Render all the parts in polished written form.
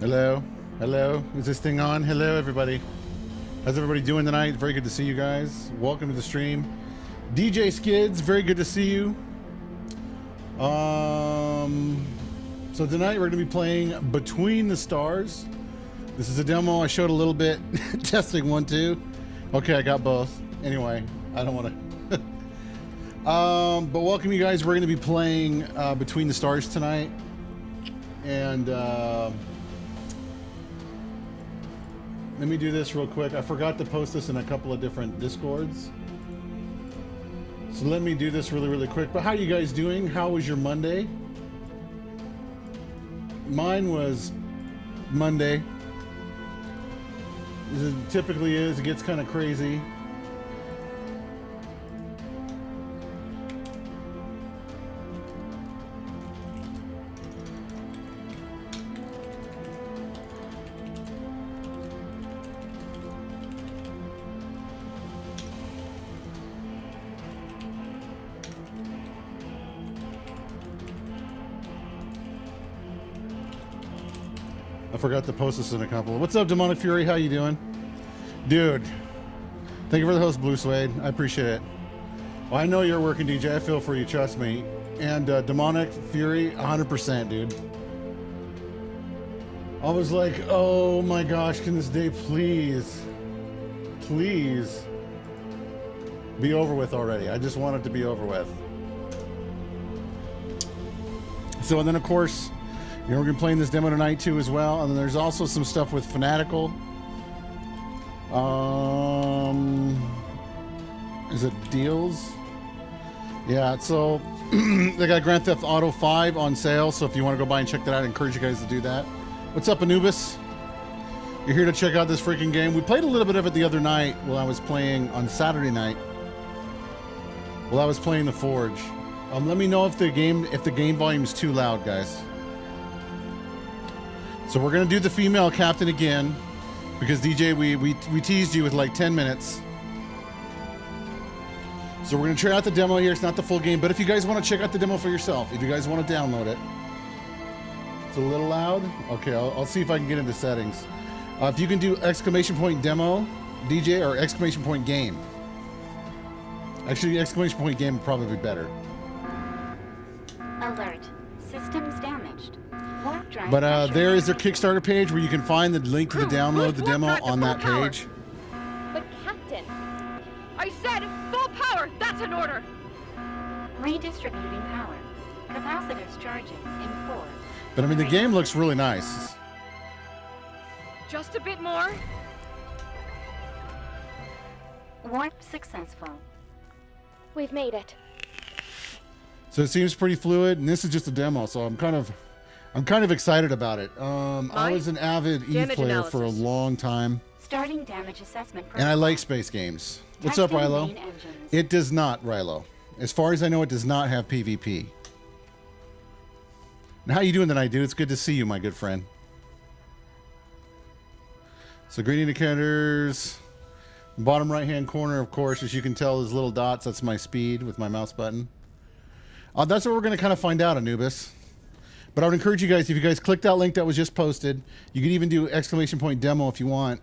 Hello? Hello? Is this thing on? Hello, everybody. How's everybody doing tonight? Very good to see you guys. Welcome to the stream. DJ Skids, very good to see you. So tonight we're going to be playing Between the Stars. This is a demo. I showed a little bit. Testing 1, 2. Okay, I got both. Anyway, I don't want to... but welcome you guys. We're going to be playing Between the Stars tonight. And let me do this real quick. I forgot to post this in a couple of different Discords. So let me do this really quick. But how are you guys doing? How was your Monday? Mine was Monday. As it typically is, it gets kind of crazy. I forgot to post this in a couple. What's up, Demonic Fury? How you doing? Dude, thank you for the host, Blue Suede. I appreciate it. Well, I know you're working, DJ. I feel for you, trust me. And Demonic Fury, 100%, dude. I was like, oh my gosh, can this day please be over with already? I just want it to be over with. So, and then of course, you know, we're going to be playing this demo tonight too as well. And then there's also some stuff with Fanatical. Is it deals? Yeah, so they got Grand Theft Auto 5 on sale. So if you want to go by and check that out, I encourage you guys to do that. What's up, Anubis? You're here to check out this freaking game. We played a little bit of it the other night while I was playing on Saturday night. While I was playing The Forge. Let me know if the game volume is too loud, guys. So we're gonna do the female captain again, because DJ, we teased you with like 10 minutes. So we're gonna try out the demo here. It's not the full game, but if you guys want to check out the demo for yourself, if you guys want to download it, it's a little loud. Okay, I'll see if I can get into settings. If you can do exclamation point demo, DJ, or exclamation point game. Actually, exclamation point game would probably be better. Alert. Systems damaged. But there is their Kickstarter page where you can find the link to the download, the demo on that page. But Captain, I said full power. That's an order. Redistributing power. Capacitors charging in 4. But I mean, the game looks really nice. Just a bit more. Warp successful. We've made it. So it seems pretty fluid, and this is just a demo, so I'm kind of excited about it. I was an avid EVE player for a long time. Starting damage assessment. And I like space games. What's up, Rilo? It does not, Rilo. As far as I know, it does not have PvP. And how you doing tonight, dude? It's good to see you, my good friend. So green indicators. Bottom right-hand corner, of course, as you can tell, is little dots. That's my speed with my mouse button. That's what we're going to kind of find out, Anubis. But I would encourage you guys, if you guys click that link that was just posted, you can even do exclamation point demo if you want.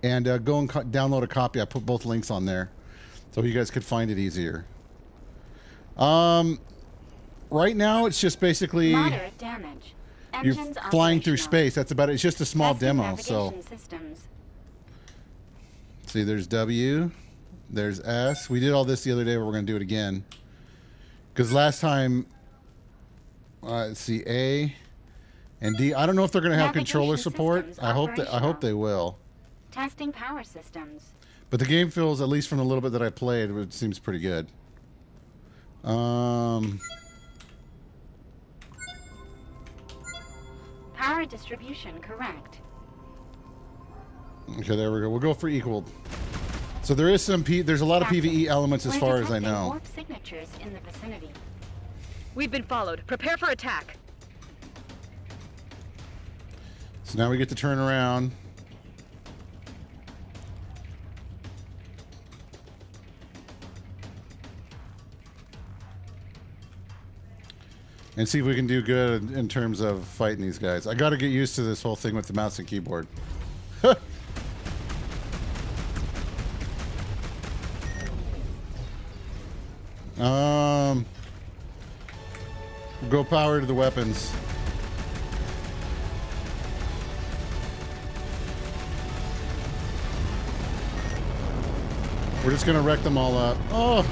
And go and download a copy. I put both links on there so you guys could find it easier. Right now, it's just basically moderate damage. You're flying through space. That's about it. It's just a small demo. So systems. See, there's W. There's S. We did all this the other day, but we're going to do it again. Because last time... let's see, A and D. I don't know if they're going to have controller support. I hope they will. Testing power systems. But the game feels, at least from the little bit that I played, it seems pretty good. Power distribution correct. Okay, there we go. We'll go for equal. So there is there's a lot of PvE elements as far as I know. Warp signatures in the vicinity. We've been followed. Prepare for attack. So now we get to turn around. And see if we can do good in terms of fighting these guys. I got to get used to this whole thing with the mouse and keyboard. Go power to the weapons. We're just gonna wreck them all up. Oh!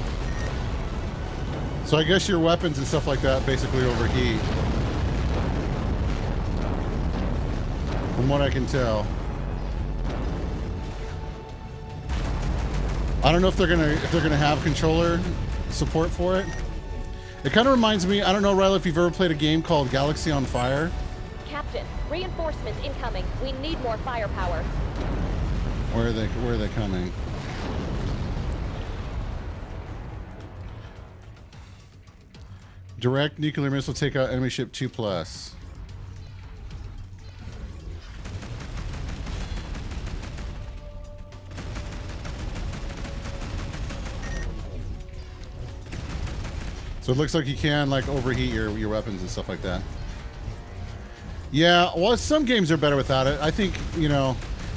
So I guess your weapons and stuff like that basically overheat. From what I can tell. I don't know if they're gonna have controller support for it. It kind of reminds me, I don't know, Riley, if you've ever played a game called Galaxy on Fire. Captain, reinforcements incoming. We need more firepower. Where are they coming? Direct nuclear missile take out enemy ship 2+. So it looks like you can like overheat your weapons and stuff like that. Yeah, well, some games are better without it. I think, you know,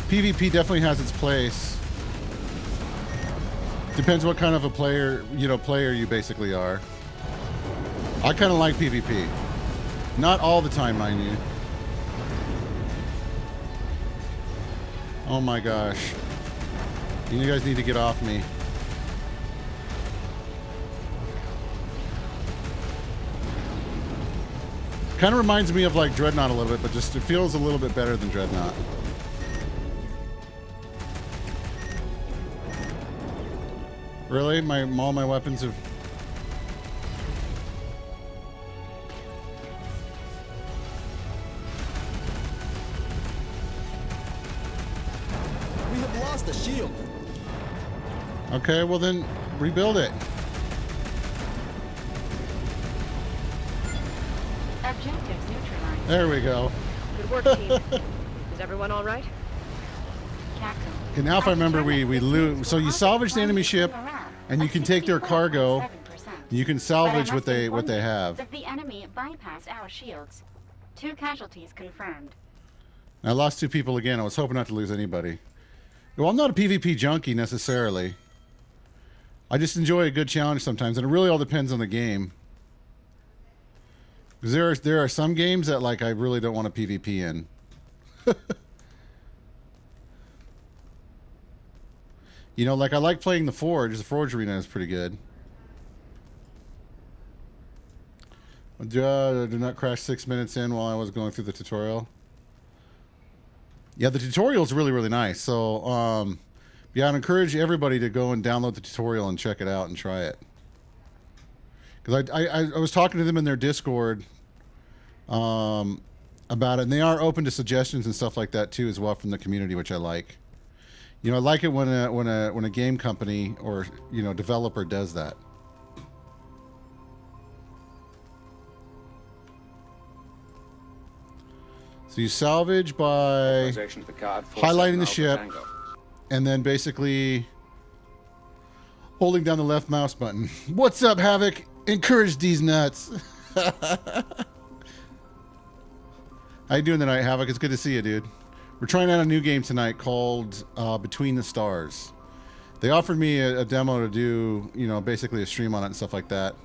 PvP definitely has its place. Depends what kind of a player you basically are. I kind of like PvP. Not all the time, mind you. Oh my gosh. You guys need to get off me. Kind of reminds me of like Dreadnought a little bit, but just it feels a little bit better than Dreadnought. Really? All my weapons have... We have lost the shield. Okay, well then rebuild it. Objectives neutralized. There we go. Good work, team. Is everyone all right? Captain. Okay, now if I remember, we lose. So you salvage the enemy ship, and you can take their cargo. You can salvage what they have. That the enemy bypassed our shields. 2 casualties confirmed. I lost 2 people again. I was hoping not to lose anybody. Well, I'm not a PvP junkie necessarily. I just enjoy a good challenge sometimes, and it really all depends on the game. Because there are some games that like I really don't want to PvP in. You know, like I like playing the Forge. The Forge arena is pretty good. Do not crash 6 minutes in while I was going through the tutorial. Yeah, the tutorial is really, really nice. So, yeah, I'd encourage everybody to go and download the tutorial and check it out and try it. Because I was talking to them in their Discord about it, and they are open to suggestions and stuff like that too as well from the community, which I like. You know, I like it when a game company or, you know, developer does that. So you salvage by highlighting the ship and then basically holding down the left mouse button. What's up, Havoc? Encourage these nuts. How you doing tonight, Havoc? It's good to see you, dude. We're trying out a new game tonight called Between the Stars. They offered me a demo to do, you know, basically a stream on it and stuff like that.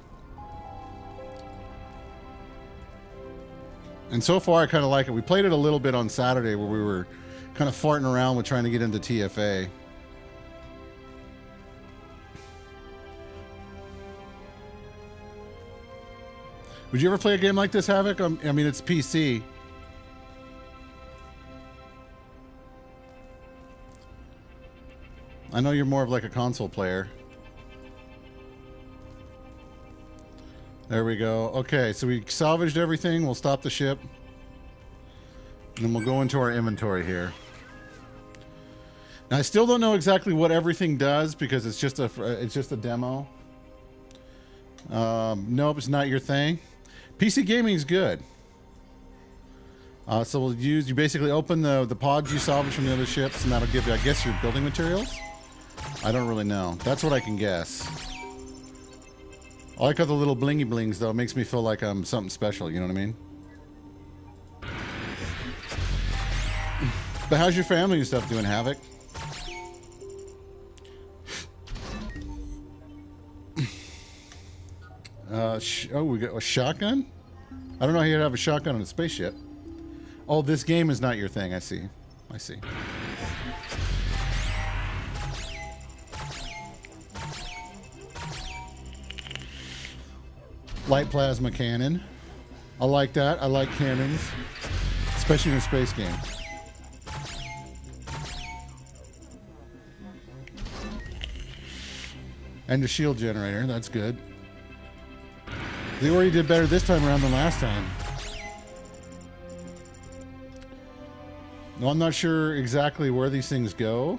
And so far, I kind of like it. We played it a little bit on Saturday where we were kind of farting around with trying to get into TFA. Would you ever play a game like this, Havoc? I mean, it's PC. I know you're more of like a console player. There we go. Okay, so we salvaged everything. We'll stop the ship. And then we'll go into our inventory here. Now, I still don't know exactly what everything does because it's just a demo. Nope, it's not your thing. PC gaming is good. So we'll use, you basically open the pods you salvage from the other ships, and that'll give you, I guess, your building materials? I don't really know. That's what I can guess. I like how the little blingy blings, though. It makes me feel like I'm something special, you know what I mean? But how's your family and stuff doing, Havoc? Oh, we got a shotgun? I don't know how you'd have a shotgun on a spaceship. Oh, this game is not your thing. I see. I see. Light plasma cannon. I like that. I like cannons. Especially in a space game. And the shield generator. That's good. They already did better this time around than last time. No, I'm not sure exactly where these things go.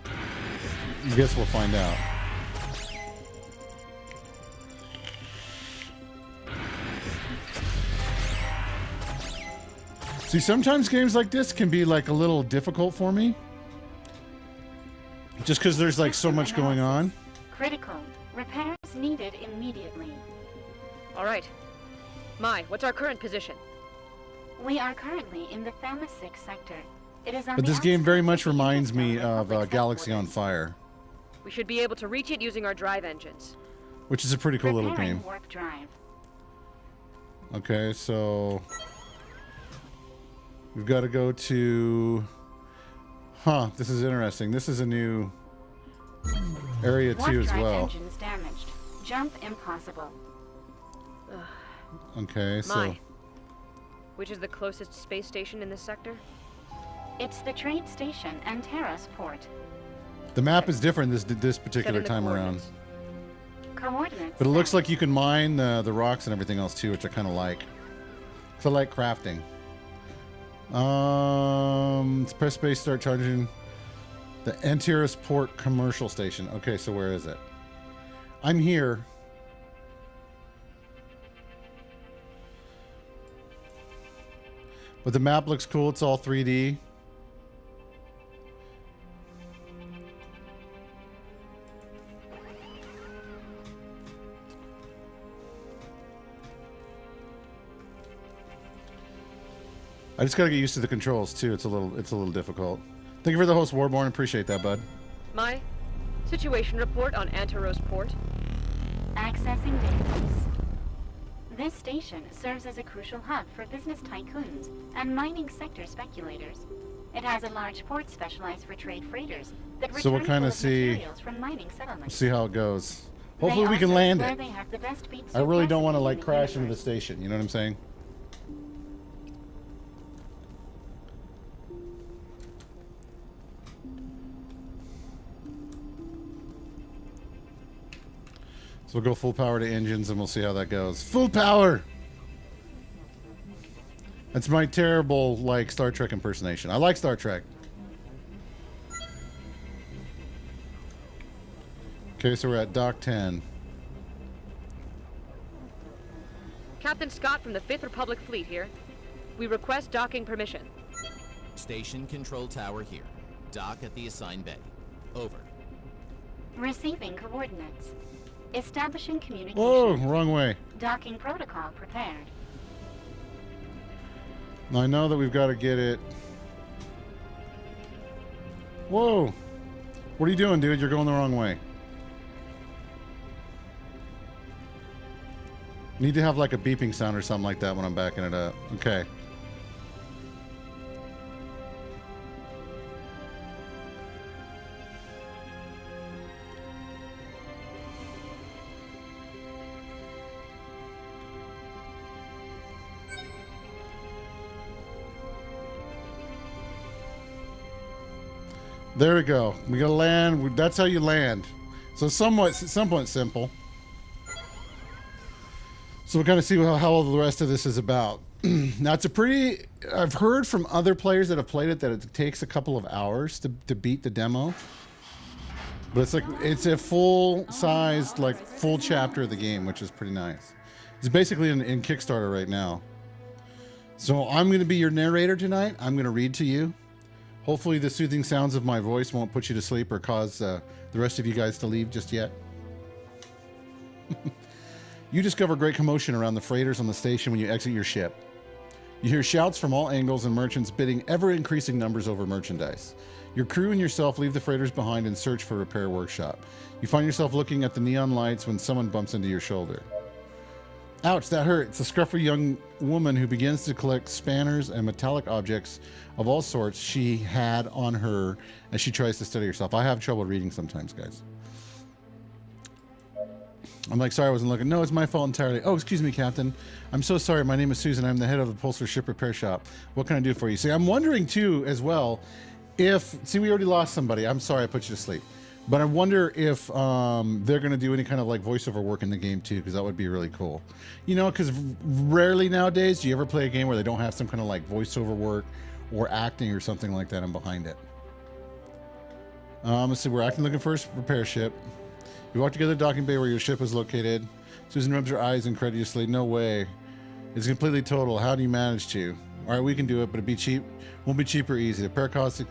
I guess we'll find out. See, sometimes games like this can be like a little difficult for me. Just because there's like so much going on. Critical. Repairs needed immediately. All right. Mai, what's our current position? We are currently in the Thamus 6 sector. It is on But the this game very outskirts much of the reminds me Interstellar of Republic Galaxy on headquarters. Fire, We should be able to reach it using our drive engines. which is a pretty cool little Preparing game. warp drive. Okay, so we've got to go to... Huh, this is interesting. This is a new area Warp too as drive well. engines damaged. Jump impossible. Okay, so... Mai, which is the closest space station in this sector? It's the trade station and Terrace port. The map is different this Set particular in the time around. coordinates. Coordinates. But it looks set. like you can mine the rocks and everything else too, which I kind of like. So I like crafting. Press space, start charging the Antiris Port commercial station. Okay, so where is it? I'm here. But the map looks cool. It's all 3D. I just gotta get used to the controls too. It's a little difficult. Thank you for the host, Warborn. Appreciate that, bud. Mai, situation report on Antaros Port. Accessing database. This station serves as a crucial hub for business tycoons and mining sector speculators. It has a large port specialized for trade freighters that So we'll return kinda full of see- materials from mining settlements. See how it goes. They Hopefully we can also land where it. they have the best beat I really don't want to surpassing like in the crash into the universe. station. You know what I'm saying? So we'll go full power to engines and we'll see how that goes. Full power! That's my terrible, like, Star Trek impersonation. I like Star Trek. Okay, so we're at Dock 10. Captain Scott from the 5th Republic Fleet here. We request docking permission. Station control tower here. Dock at the assigned bay. Over. Receiving coordinates. Establishing communication. Whoa, wrong way. Docking protocol prepared. Now, I know that we've got to get it. Whoa. What are you doing, dude? You're going the wrong way. Need to have like a beeping sound or something like that when I'm backing it up. Okay. There we go. We gotta land. That's how you land. So somewhat simple. So we'll kind of see how all the rest of this is about. Now it's a pretty. I've heard from other players that have played it that it takes a couple of hours to beat the demo. But it's a full-sized, like full chapter of the game, which is pretty nice. It's basically in Kickstarter right now. So I'm going to be your narrator tonight. I'm going to read to you. Hopefully the soothing sounds of my voice won't put you to sleep or cause the rest of you guys to leave just yet. You discover great commotion around the freighters on the station when you exit your ship. You hear shouts from all angles and merchants bidding ever-increasing numbers over merchandise. Your crew and yourself leave the freighters behind and search for a repair workshop. You find yourself looking at the neon lights when someone bumps into your shoulder. Ouch, that hurt. It's a scruffy young woman who begins to collect spanners and metallic objects of all sorts she had on her as she tries to steady herself. I have trouble reading sometimes, guys. I'm like, sorry, I wasn't looking. No, it's my fault entirely. Oh, excuse me, Captain. I'm so sorry. My name is Susan. I'm the head of the Pulsar Ship Repair Shop. What can I do for you? See, I'm wondering, too, as well, if... See, we already lost somebody. I'm sorry I put you to sleep. But I wonder if they're going to do any kind of, like, voiceover work in the game, too, because that would be really cool. You know, because rarely nowadays do you ever play a game where they don't have some kind of, like, voiceover work or acting or something like that in behind it. Let's see. We're acting looking for a repair ship. You walk together to the docking bay where your ship is located. Susan rubs her eyes incredulously. No way. It's completely total. How do you manage to? All right, we can do it, but it'd be cheap. Won't be cheap or easy. The repair cost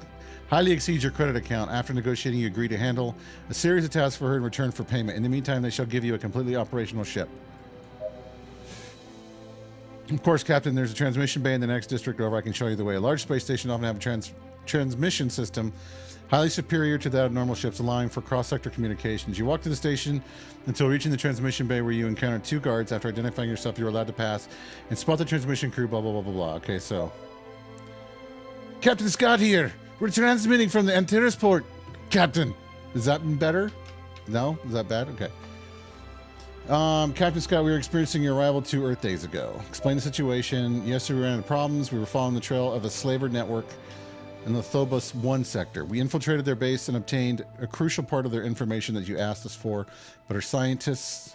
highly exceeds your credit account. After negotiating, you agree to handle a series of tasks for her in return for payment. In the meantime, they shall give you a completely operational ship. Of course, Captain, there's a transmission bay in the next district over. I can show you the way. A large space station often have a transmission system highly superior to that of normal ships, allowing for cross-sector communications. You walk to the station until reaching the transmission bay where you encounter two guards. After identifying yourself, you're allowed to pass and spot the transmission crew, blah, blah, blah, blah, blah. Okay, so... Captain Scott here. We're transmitting from the Antiris Captain. Is that better? No? Is that bad? Okay. Captain Scott, we were experiencing your arrival 2 Earth days ago. Explain the situation. Yesterday we ran into problems. We were following the trail of a slaver network in the Phobos 1 sector. We infiltrated their base and obtained a crucial part of their information that you asked us for, but our scientists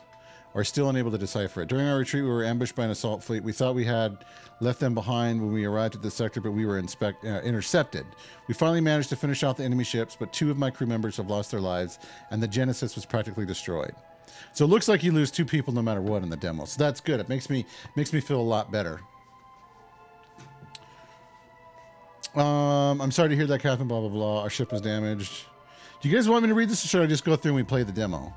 are still unable to decipher it. During our retreat, we were ambushed by an assault fleet. We thought we had left them behind when we arrived at the sector, but we were intercepted. We finally managed to finish off the enemy ships, but 2 of my crew members have lost their lives, and the Genesis was practically destroyed. So it looks like you lose 2 people no matter what in the demo. So that's good. It makes me feel a lot better. I'm sorry to hear that, Captain, blah, blah, blah. Our ship was damaged. Do you guys want me to read this, or should I just go through and we play the demo?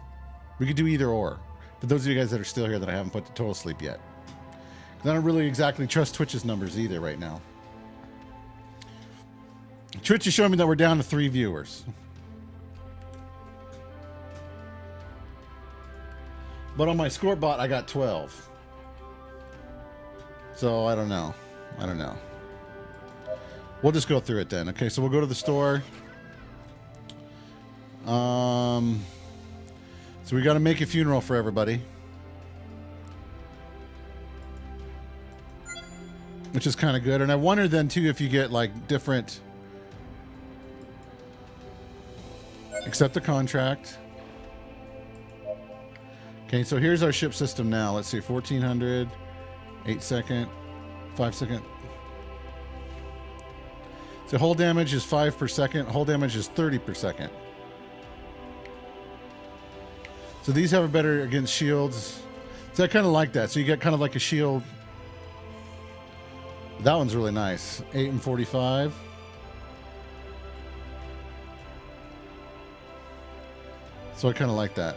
We could do either or. For those of you guys that are still here that I haven't put to total sleep yet. Because I don't really exactly trust Twitch's numbers either right now. Twitch is showing me that we're down to 3 viewers. But on my score bot, I got 12. So I don't know. I don't know. We'll just go through it then. Okay, so we'll go to the store. So we got to make a funeral for everybody. Which is kind of good. And I wonder then, too, if you get, like, different... Accept the contract. Okay, so here's our ship system now. Let's see, 1400, 8 second, 5 second. So hull damage is 5 per second. Hull damage is 30 per second. So these have a better against shields. So I kind of like that. So you get kind of like a shield. That one's really nice. 8 and 45. So I kind of like that.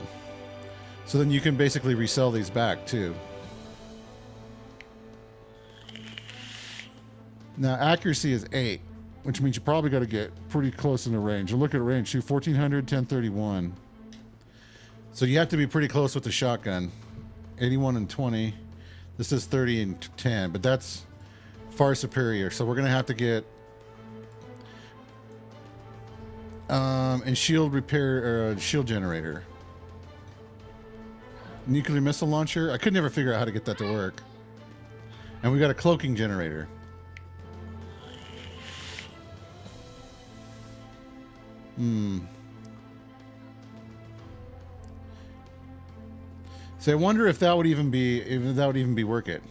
So then you can basically resell these back too. Now accuracy is 8, which means you probably got to get pretty close in the range. And look at range, shoot 1400, 1031. So you have to be pretty close with the shotgun. 81 and 20. This is 30 and 10, but that's far superior. So we're going to have to get and shield repair, shield generator. Nuclear missile launcher. I could never figure out how to get that to work. And we got a cloaking generator. So I wonder if that would even be worth it.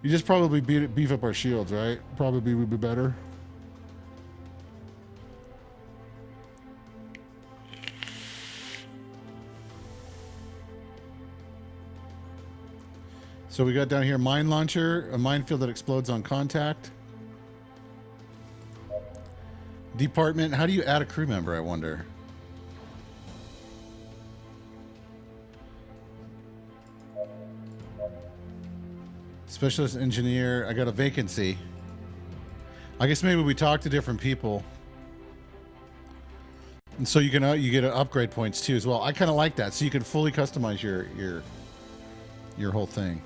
You just probably beef up our shields, right? Probably would be better. So we got down here mine launcher, a minefield that explodes on contact. Department. How do you add a crew member, I wonder? Specialist engineer. I got a vacancy. I guess maybe we talk to different people. And so you can you get upgrade points too as well. I kind of like that. So you can fully customize your whole thing.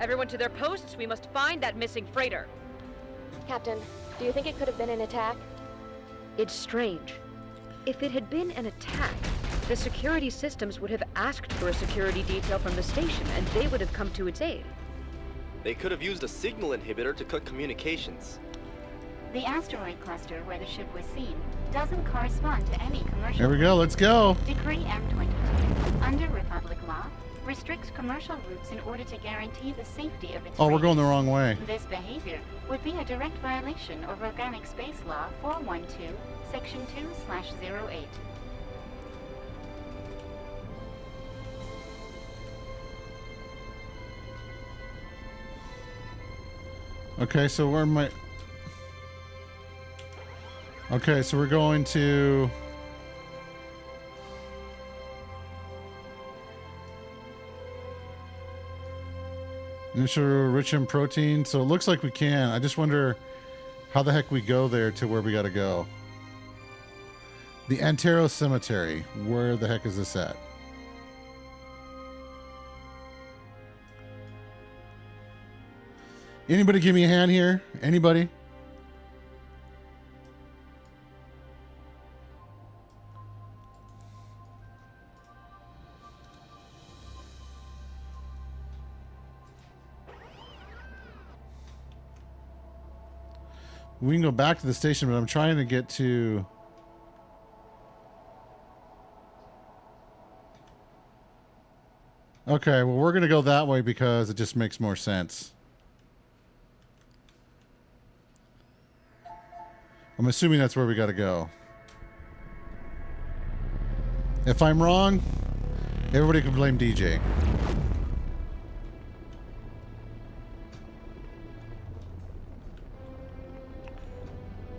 Everyone to their posts. We must find that missing freighter. Captain, do you think it could have been an attack? It's strange. If it had been an attack, the security systems would have asked for a security detail from the station, and they would have come to its aid. They could have used a signal inhibitor to cut communications. The asteroid cluster where the ship was seen doesn't correspond to any commercial... There we go, let's go. Decree M22, under Republic law, restricts commercial routes in order to guarantee the safety of its Oh, we're raiders. going the wrong way. This behavior would be a direct violation of Organic Space Law 412, Section 2/08. Okay, so where am I? Okay, so we're going to... Initial rich in protein. So it looks like we can. I just wonder how the heck we go there to where we got to go. The Antero Cemetery. Where the heck is this at? Anybody give me a hand here? Anybody? We can go back to the station, but I'm trying to get to... Okay, well, we're going to go that way because it just makes more sense. I'm assuming that's where we got to go. If I'm wrong, everybody can blame DJ.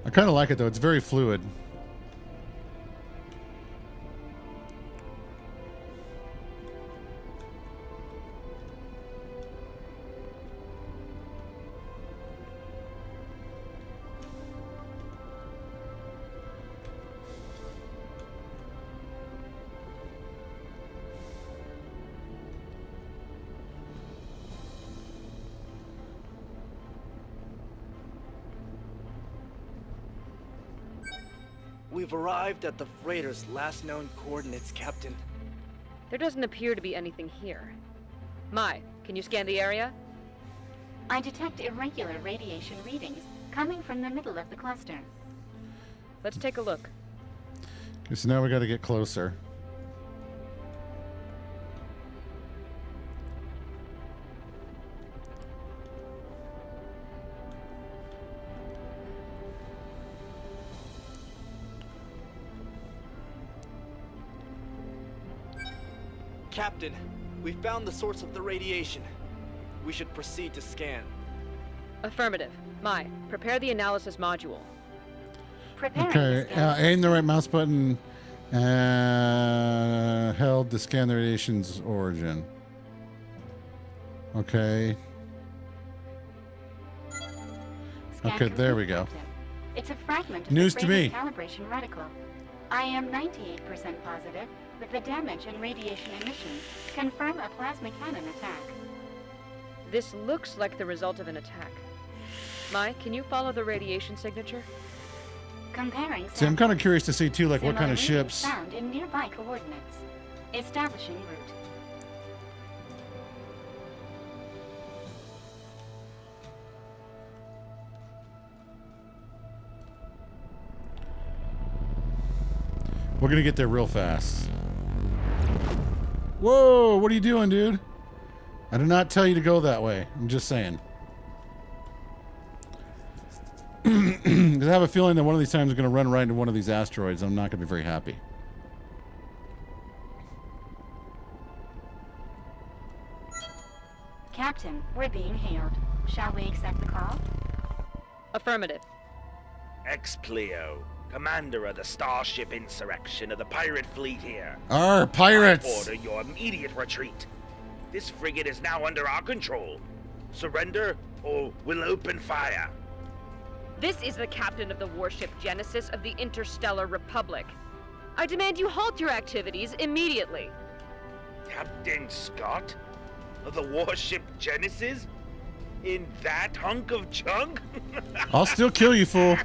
I kind of like it though. It's very fluid. We've arrived at the freighter's last known coordinates, Captain. There doesn't appear to be anything here. Mai, can you scan the area? I detect irregular radiation readings coming from the middle of the cluster. Let's take a look. Okay, so now we got to get closer. Captain, we found the source of the radiation. We should proceed to scan. Affirmative. Mai, prepare the analysis module. Preparing Okay, the scan. aim the right mouse button held to scan the radiation's origin. Okay. Scan Okay, there we complete, go. Captain. It's a fragment of News the to freighter's me. calibration reticle. I am 98% positive that the damage and radiation emissions confirm a plasma cannon attack. This looks like the result of an attack. Mai, can you follow the radiation signature? Comparing See, I'm kind of curious to see too, like what kind of similar ships. found in nearby coordinates. Establishing route. We're gonna get there real fast. Whoa, what are you doing, dude? I did not tell you to go that way. I'm just saying. Because I have a feeling that one of these times I'm going to run right into one of these asteroids. I'm not going to be very happy. Captain, we're being hailed. Shall we accept the call? Affirmative. Explio, commander of the starship insurrection of the pirate fleet here. Arr, pirates! I order your immediate retreat. This frigate is now under our control. Surrender, or we'll open fire. This is the captain of the warship Genesis of the Interstellar Republic. I demand you halt your activities immediately. Captain Scott? Of the warship Genesis? In that hunk of junk? I'll still kill you, fool.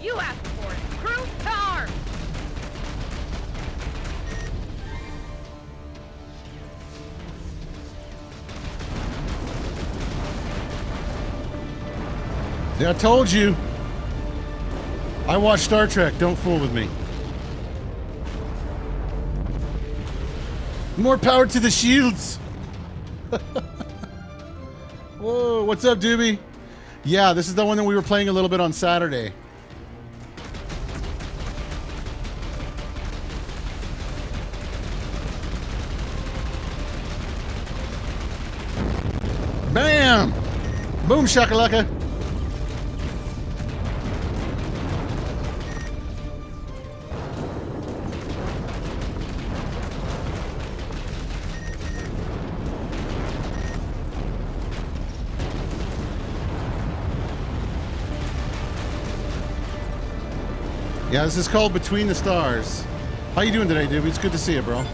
You asked for it. Crew power! See, I told you. I watch Star Trek. Don't fool with me. More power to the shields. Whoa, what's up, Doobie? Yeah, this is the one that we were playing a little bit on Saturday. Bam! Boom shakalaka. Yeah, this is called Between the Stars. How you doing today, dude? It's good to see you, bro.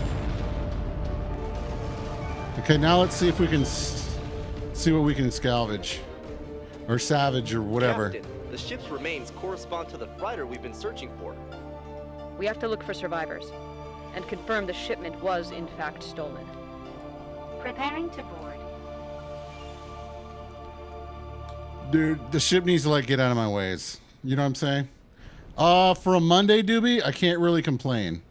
Okay, now let's see if we can see what we can salvage. Or salvage or whatever. Captain, the ship's remains correspond to the freighter we've been searching for. We have to look for survivors and confirm the shipment was in fact stolen. Preparing to board. Dude, the ship needs to like get out of my ways. You know what I'm saying? For a Monday, Doobie, I can't really complain.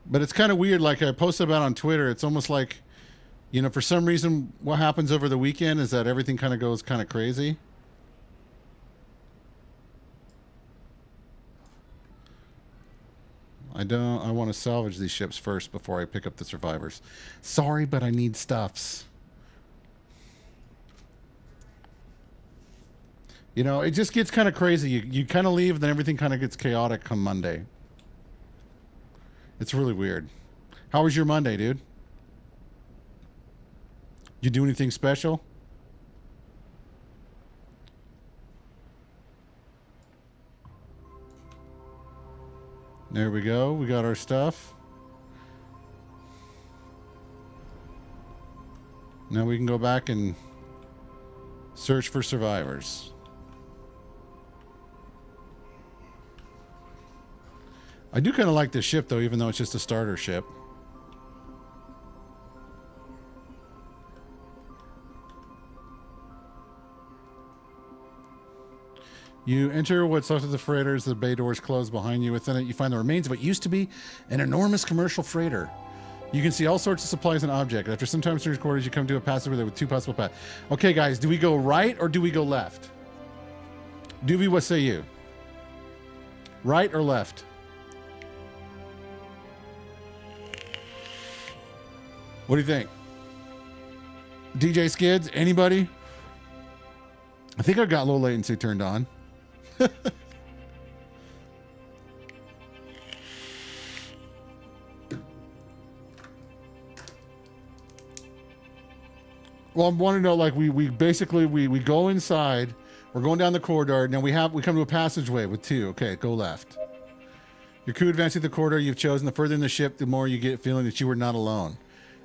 But it's kind of weird, like I posted about on Twitter, it's almost like, you know, for some reason, what happens over the weekend is that everything kind of goes kind of crazy. I want to salvage these ships first before I pick up the survivors. Sorry, but I need stuffs. You know, it just gets kind of crazy. You kind of leave, then everything kind of gets chaotic come Monday. It's really weird. How was your Monday, dude? You do anything special? There we go. We got our stuff. Now we can go back and search for survivors. I do kind of like this ship, though, even though it's just a starter ship. You enter what's left of the freighters. The bay doors close behind you. Within it, you find the remains of what used to be an enormous commercial freighter. You can see all sorts of supplies and objects. After some time through the quarters, you come to a passageway with two possible paths. Okay, guys, do we go right or do we go left? Doobie, what say you? Right or left? What do you think? DJ Skids, anybody? I think I've got low latency turned on. Well, I want to know, like, we basically go inside, we're going down the corridor, and then we come to a passageway with two. Okay, go left. Your crew advances the corridor you've chosen. The further in the ship, the more you get feeling that you are not alone.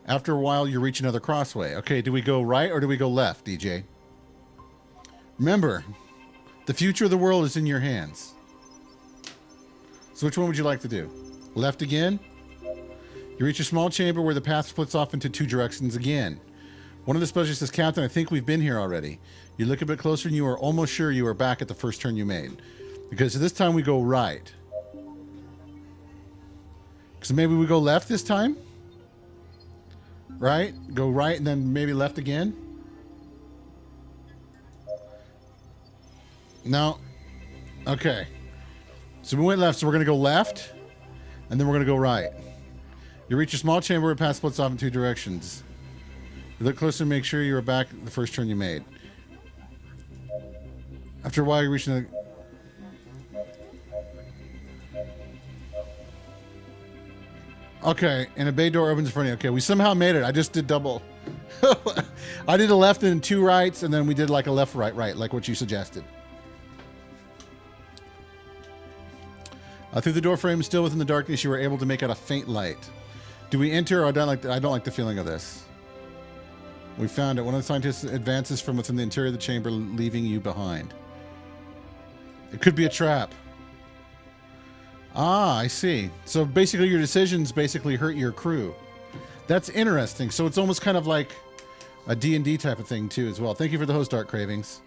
After a while, you reach another crossway. Okay, do we go right or do we go left, DJ? Remember, the future of the world is in your hands. So which one would you like to do? Left again? You reach a small chamber where the path splits off into two directions again. One of the specialists says, Captain, I think we've been here already. You look a bit closer and you are almost sure you are back at the first turn you made. Because this time we go right. So maybe we go left this time? Right? Go right and then maybe left again? No. Okay. So we went left, so we're going to go left, and then we're going to go right. You reach a small chamber where a path splits off in two directions. You look closer and make sure you are back the first turn you made. After a while, you're reaching the... Okay, and a bay door opens in front of you. Okay, we somehow made it. I just did double. I did a left and 2 rights, and then we did like a left, right, right, like what you suggested. Through the door frame, still within the darkness, you were able to make out a faint light. Do we enter? Or I don't like the feeling of this. We found it. One of the scientists advances from within the interior of the chamber, leaving you behind. It could be a trap. Ah, I see. So basically, your decisions basically hurt your crew. That's interesting. So it's almost kind of like a D&D type of thing too, as well. Thank you for the host art, Cravings.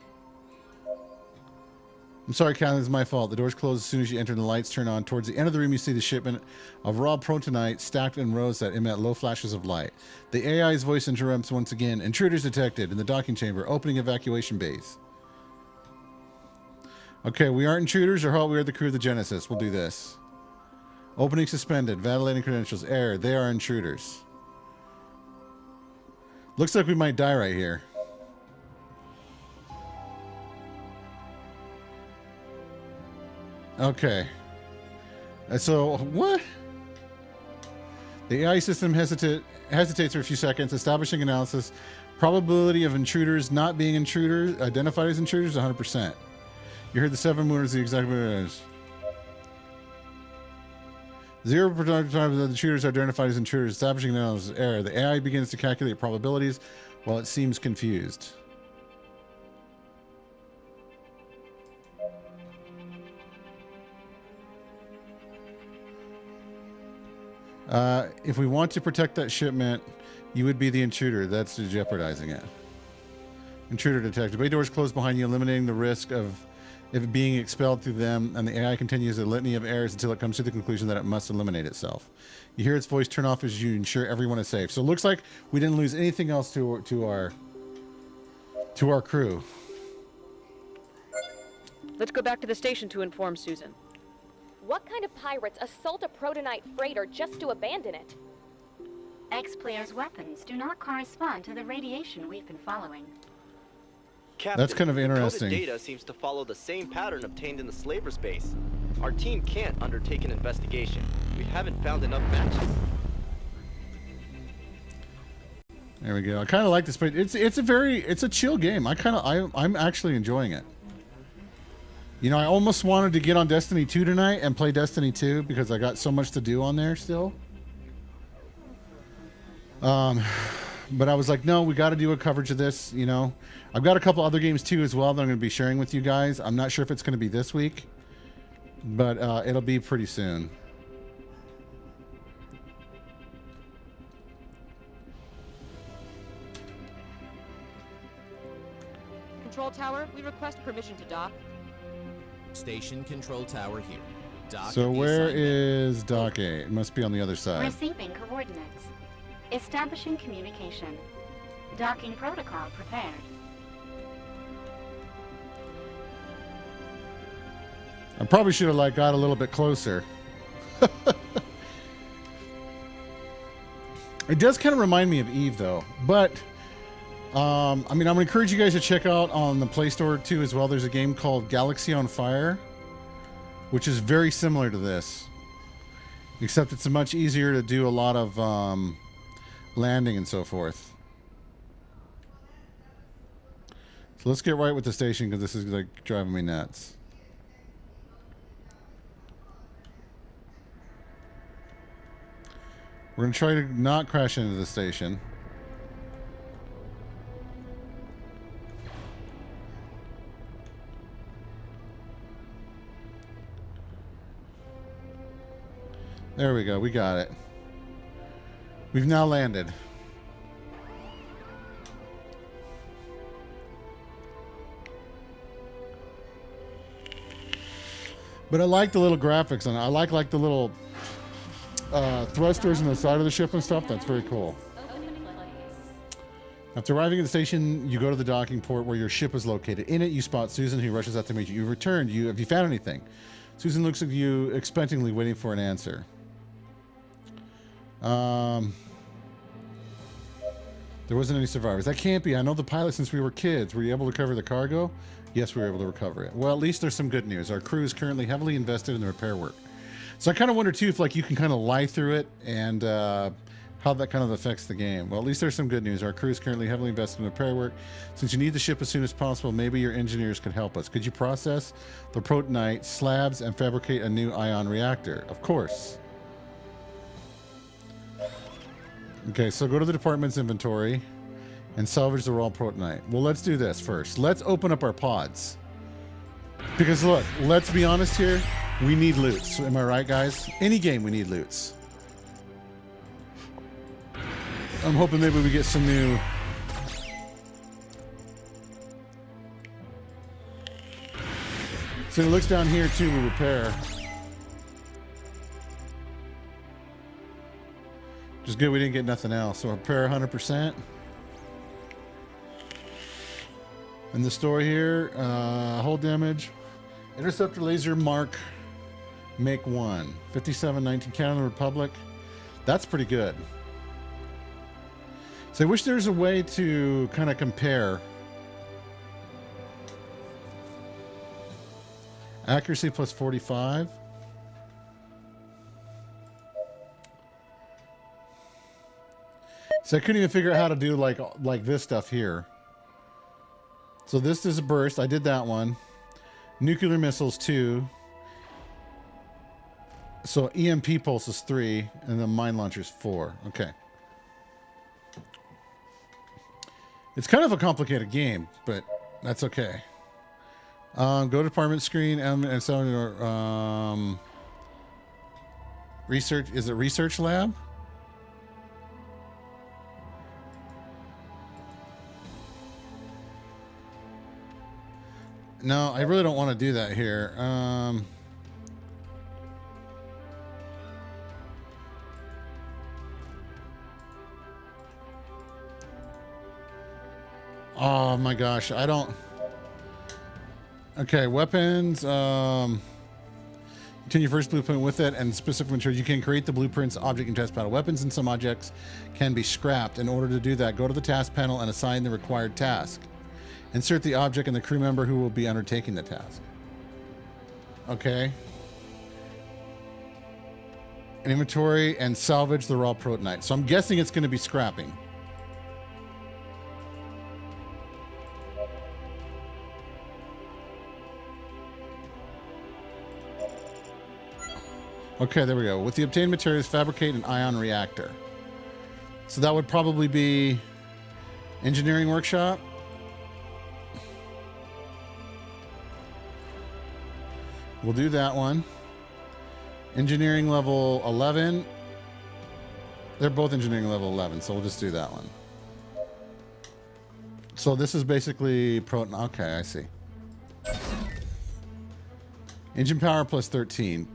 I'm sorry, Captain, it's my fault. The doors close as soon as you enter and the lights turn on. Towards the end of the room, you see the shipment of raw protonite stacked in rows that emit low flashes of light. The AI's voice interrupts once again. Intruders detected in the docking chamber. Opening evacuation bays. Okay, we aren't intruders or halt. We are the crew of the Genesis. We'll do this. Opening suspended. Validating credentials. Error. They are intruders. Looks like we might die right here. Okay. So, what? The AI system hesitates for a few seconds, establishing analysis. Probability of intruders not being intruders, identified as intruders, 100%. You heard the 7 mooners, the exact mooners. 0% of the intruders are identified as intruders, establishing analysis error. The AI begins to calculate probabilities while it seems confused. If we want to protect that shipment, you would be the intruder. That's jeopardizing it. Intruder detected. Bay doors close behind you, eliminating the risk of it being expelled through them, and the AI continues a litany of errors until it comes to the conclusion that it must eliminate itself. You hear its voice turn off as you ensure everyone is safe. So it looks like we didn't lose anything else to our crew. Let's go back to the station to inform Susan. What kind of pirates assault a protonite freighter just to abandon it? X-Player's weapons do not correspond to the radiation we've been following. Captain, That's kind of interesting. The data seems to follow the same pattern obtained in the slaver's base. Our team can't undertake an investigation. We haven't found enough matches. There we go. I kind of like this, but it's a chill game. I'm actually enjoying it. You know, I almost wanted to get on Destiny 2 tonight and play Destiny 2 because I got so much to do on there still. But I was like, no, we got to do a coverage of this, you know. I've got a couple other games too as well that I'm going to be sharing with you guys. I'm not sure if it's going to be this week, but it'll be pretty soon. Control tower, we request permission to dock. Station control tower here. Dock So at the where assigned bay. is Dock 8? It must be on the other side. Receiving coordinates. Establishing communication. Docking protocol prepared. I probably should have got a little bit closer. It does kind of remind me of Eve though, but I mean, I'm gonna encourage you guys to check out on the Play Store too as well. There's a game called Galaxy on Fire, which is very similar to this, except it's much easier to do a lot of landing and so forth. So let's get right with the station because this is like driving me nuts. We're going to try to not crash into the station. There we go. We got it. We've now landed. But I like the little graphics on it. I like the little thrusters on the side of the ship and stuff. That's very cool. After arriving at the station, you go to the docking port where your ship is located. In it, you spot Susan, who rushes out to meet you. You've returned. Have you found anything? Susan looks at you expectantly, waiting for an answer. There wasn't any survivors. That can't be. I know the pilot since we were kids. Were you able to cover the cargo? Yes, we were able to recover it. Well, at least there's some good news. Our crew is currently heavily invested in the repair work. So I kind of wonder, too, if like you can kind of lie through it and how that kind of affects the game. Well, at least there's some good news. Our crew is currently heavily invested in repair work. Since you need the ship as soon as possible, maybe your engineers could help us. Could you process the protonite slabs and fabricate a new ion reactor? Of course. Okay, so go to the department's inventory and salvage the raw protonite. Well, let's do this first. Let's open up our pods. Because look, let's be honest here. We need loots. Am I right, guys? Any game, we need loots. I'm hoping maybe we get some new... So it looks down here, too, we repair. Just good we didn't get nothing else. So repair 100%. In the store here, hull damage. Interceptor laser mark, make 1. 5719 Canada Republic. That's pretty good. So I wish there was a way to kind of compare. Accuracy plus 45. So I couldn't even figure out how to do like this stuff here. So this is a burst. I did that one. Nuclear missiles 2. So EMP pulse is 3, and then mine launchers 4. Okay. It's kind of a complicated game, but that's okay. Go to department screen and so research. Is it research lab? No, I really don't want to do that here. Oh my gosh, I don't... Okay, weapons. Continue first blueprint with it and specific ensures you can create the blueprints object and test panel. Weapons and some objects can be scrapped. In order to do that, go to the task panel and assign the required task. Insert the object and the crew member who will be undertaking the task. Okay. An inventory and salvage the raw protonite. So I'm guessing it's going to be scrapping. Okay, there we go. With the obtained materials, fabricate an ion reactor. So that would probably be engineering workshop. We'll do that one. Engineering level 11. They're both engineering level 11, so we'll just do that one. So this is basically proton. Okay, I see. Engine power plus 13.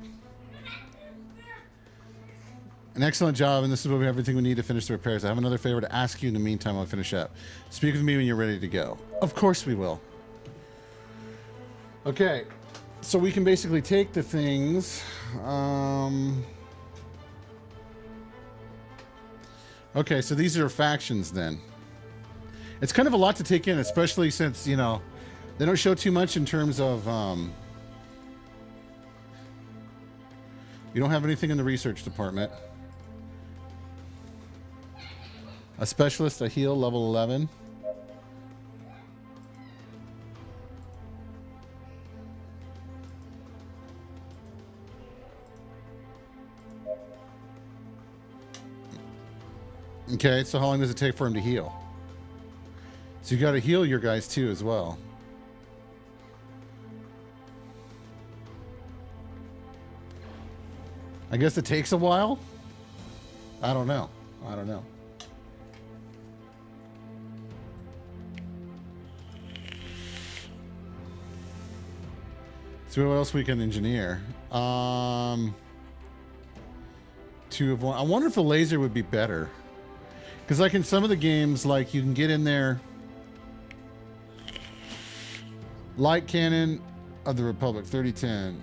An excellent job, and this is what we have everything we need to finish the repairs. I have another favor to ask you in the meantime. I'll finish up. Speak with me when you're ready to go. Of course we will. Okay, so we can basically take the things. Okay, so these are factions then. It's kind of a lot to take in, especially since, you know, they don't show too much in terms of... you don't have anything in the research department. A specialist, a heal, level 11. Okay, so how long does it take for him to heal? So you got to heal your guys too as well. I guess it takes a while. I don't know. I don't know. So what else we can engineer? 2 of 1. I wonder if a laser would be better. Because like in some of the games, like you can get in there. Light cannon of the Republic, 3010.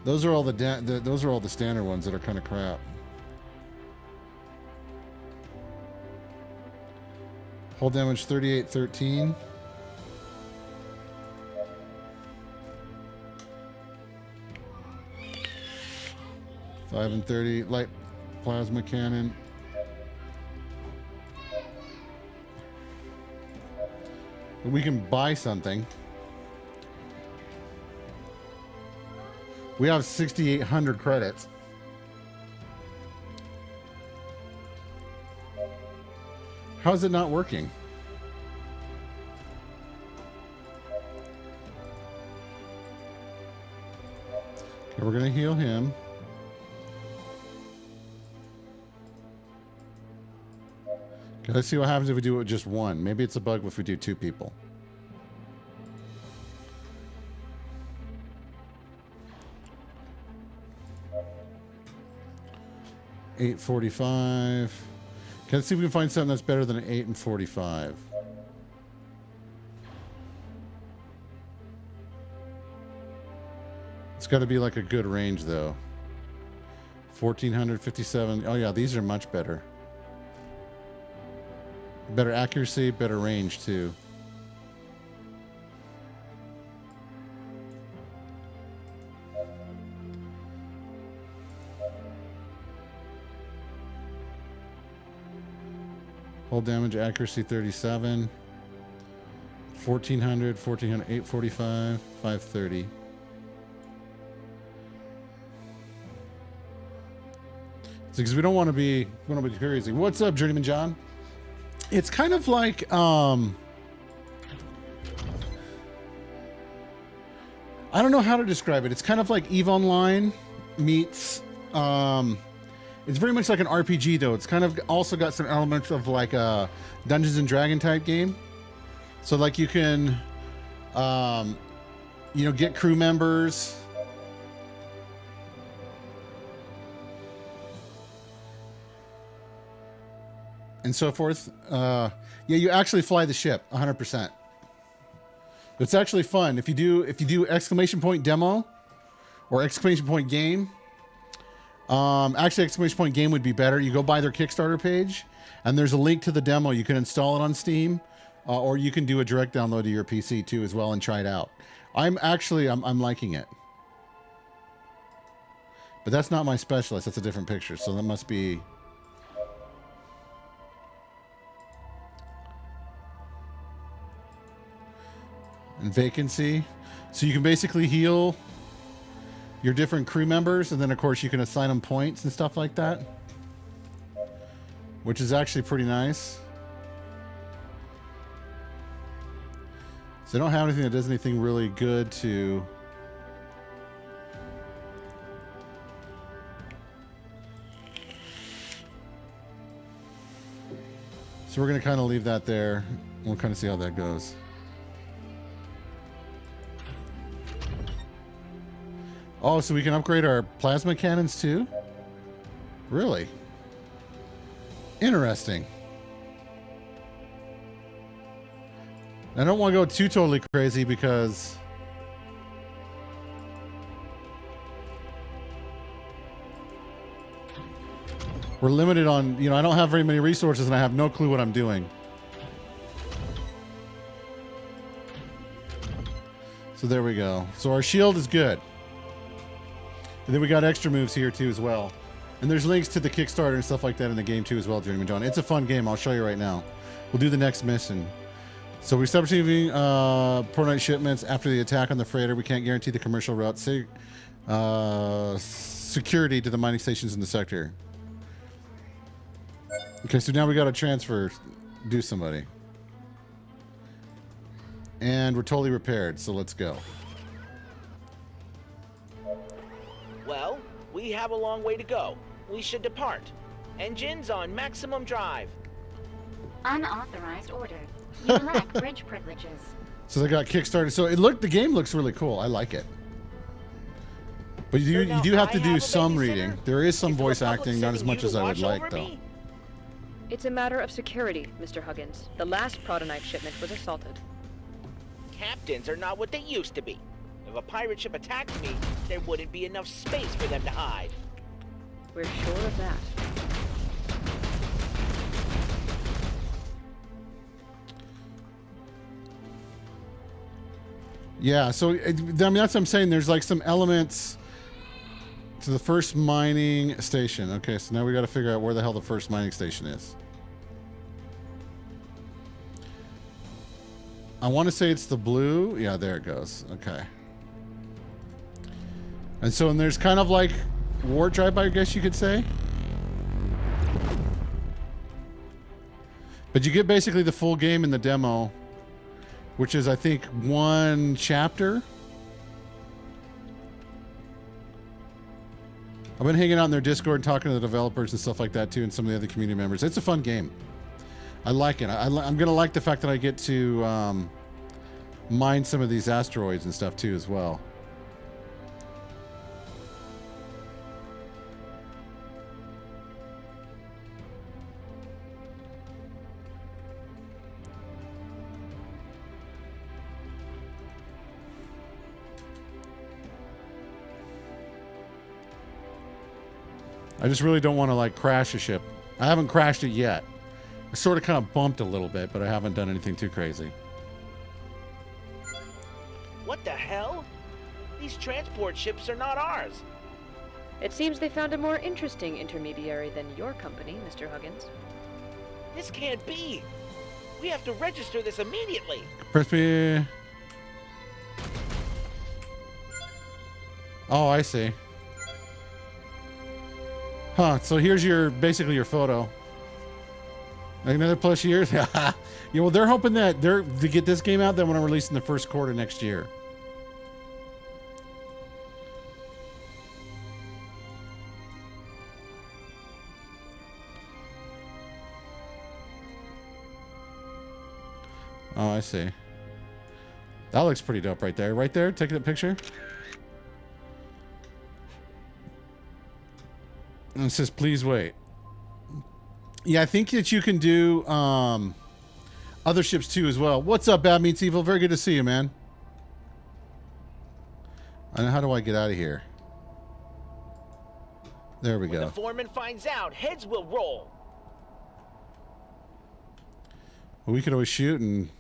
Those are all those are all the standard ones that are kind of crap. Hull damage 3813. 5 and 30. Light plasma cannon. We can buy something. We have 6,800 credits. How's it not working? Okay, we're gonna heal him. Okay, let's see what happens if we do it with just one. Maybe it's a bug if we do 2 people. $8.45. Okay, let's see if we can find something that's better than an 8 and 45. It's got to be like a good range, though. 1457. Oh, yeah, these are much better. Better accuracy, better range, too. Hull damage, accuracy 37. 1400, 845, 530. Because we don't want to be crazy. What's up, Journeyman John? It's kind of like I don't know how to describe it. It's kind of like EVE Online meets it's very much like an RPG, though. It's kind of also got some elements of like a Dungeons and Dragon type game. So like you can you know, get crew members. And so forth. Yeah, you actually fly the ship 100%. It's actually fun. If you do exclamation point demo or exclamation point game, actually exclamation point game would be better. You go by their Kickstarter page and there's a link to the demo. You can install it on Steam or you can do a direct download to your PC too as well and try it out. I'm liking it. But that's not my specialist. That's a different picture. So that must be... And vacancy. So you can basically heal your different crew members, and then of course you can assign them points and stuff like that, which is actually pretty nice. So I don't have anything that does anything really good to... So we're going to kind of leave that there. We'll kind of see how that goes. Oh, so we can upgrade our plasma cannons too? Really? Interesting. I don't want to go too totally crazy because we're limited on, you know, I don't have very many resources and I have no clue what I'm doing. So there we go. So our shield is good. And then we got extra moves here too as well. And there's links to the Kickstarter and stuff like that in the game too as well, Journeyman John. It's a fun game. I'll show you right now. We'll do the next mission. So we stop receiving protonite shipments after the attack on the freighter. We can't guarantee the commercial route security to the mining stations in the sector. Okay, so now we got to transfer, do somebody. And we're totally repaired, so let's go. Well, we have a long way to go. We should depart. Engines on maximum drive. Unauthorized order. You lack bridge privileges. So they got Kickstarter. So the game looks really cool. I like it. But you do have to do some reading. There is some voice acting, not as much as I would like, though. It's a matter of security, Mr. Huggins. The last protonite shipment was assaulted. Captains are not what they used to be. If a pirate ship attacked me, there wouldn't be enough space for them to hide. We're sure of that. Yeah, so I mean that's what I'm saying. There's like some elements To the first mining station. Okay, so now we got to figure out where the hell the first mining station is. I want to say it's the blue. Yeah, there it goes. Okay. And so, and there's kind of like warp drive, I guess you could say. But you get basically the full game in the demo, which is, I think, 1 chapter. I've been hanging out in their Discord and talking to the developers and stuff like that too, and some of the other community members. It's a fun game. I like it. I'm going to like the fact that I get to mine some of these asteroids and stuff too as well. I just really don't want to like crash a ship. I haven't crashed it yet. I sort of kind of bumped a little bit, but I haven't done anything too crazy. What the hell? These transport ships are not ours. It seems they found a more interesting intermediary than your company, Mr. Huggins. This can't be. We have to register this immediately. Press me. Oh, I see. Huh, so here's your, basically your photo. Like another plus years? Yeah, well, they're hoping that to get this game out, they want to release in the first quarter next year. Oh, I see. That looks pretty dope right there. Right there, take that picture. And it says, please wait. Yeah, I think that you can do other ships too as well. What's up, Bad Meets Evil? Very good to see you, man. I know, how do I get out of here? There we When go. the foreman finds out, heads will roll. Well, we could always shoot and...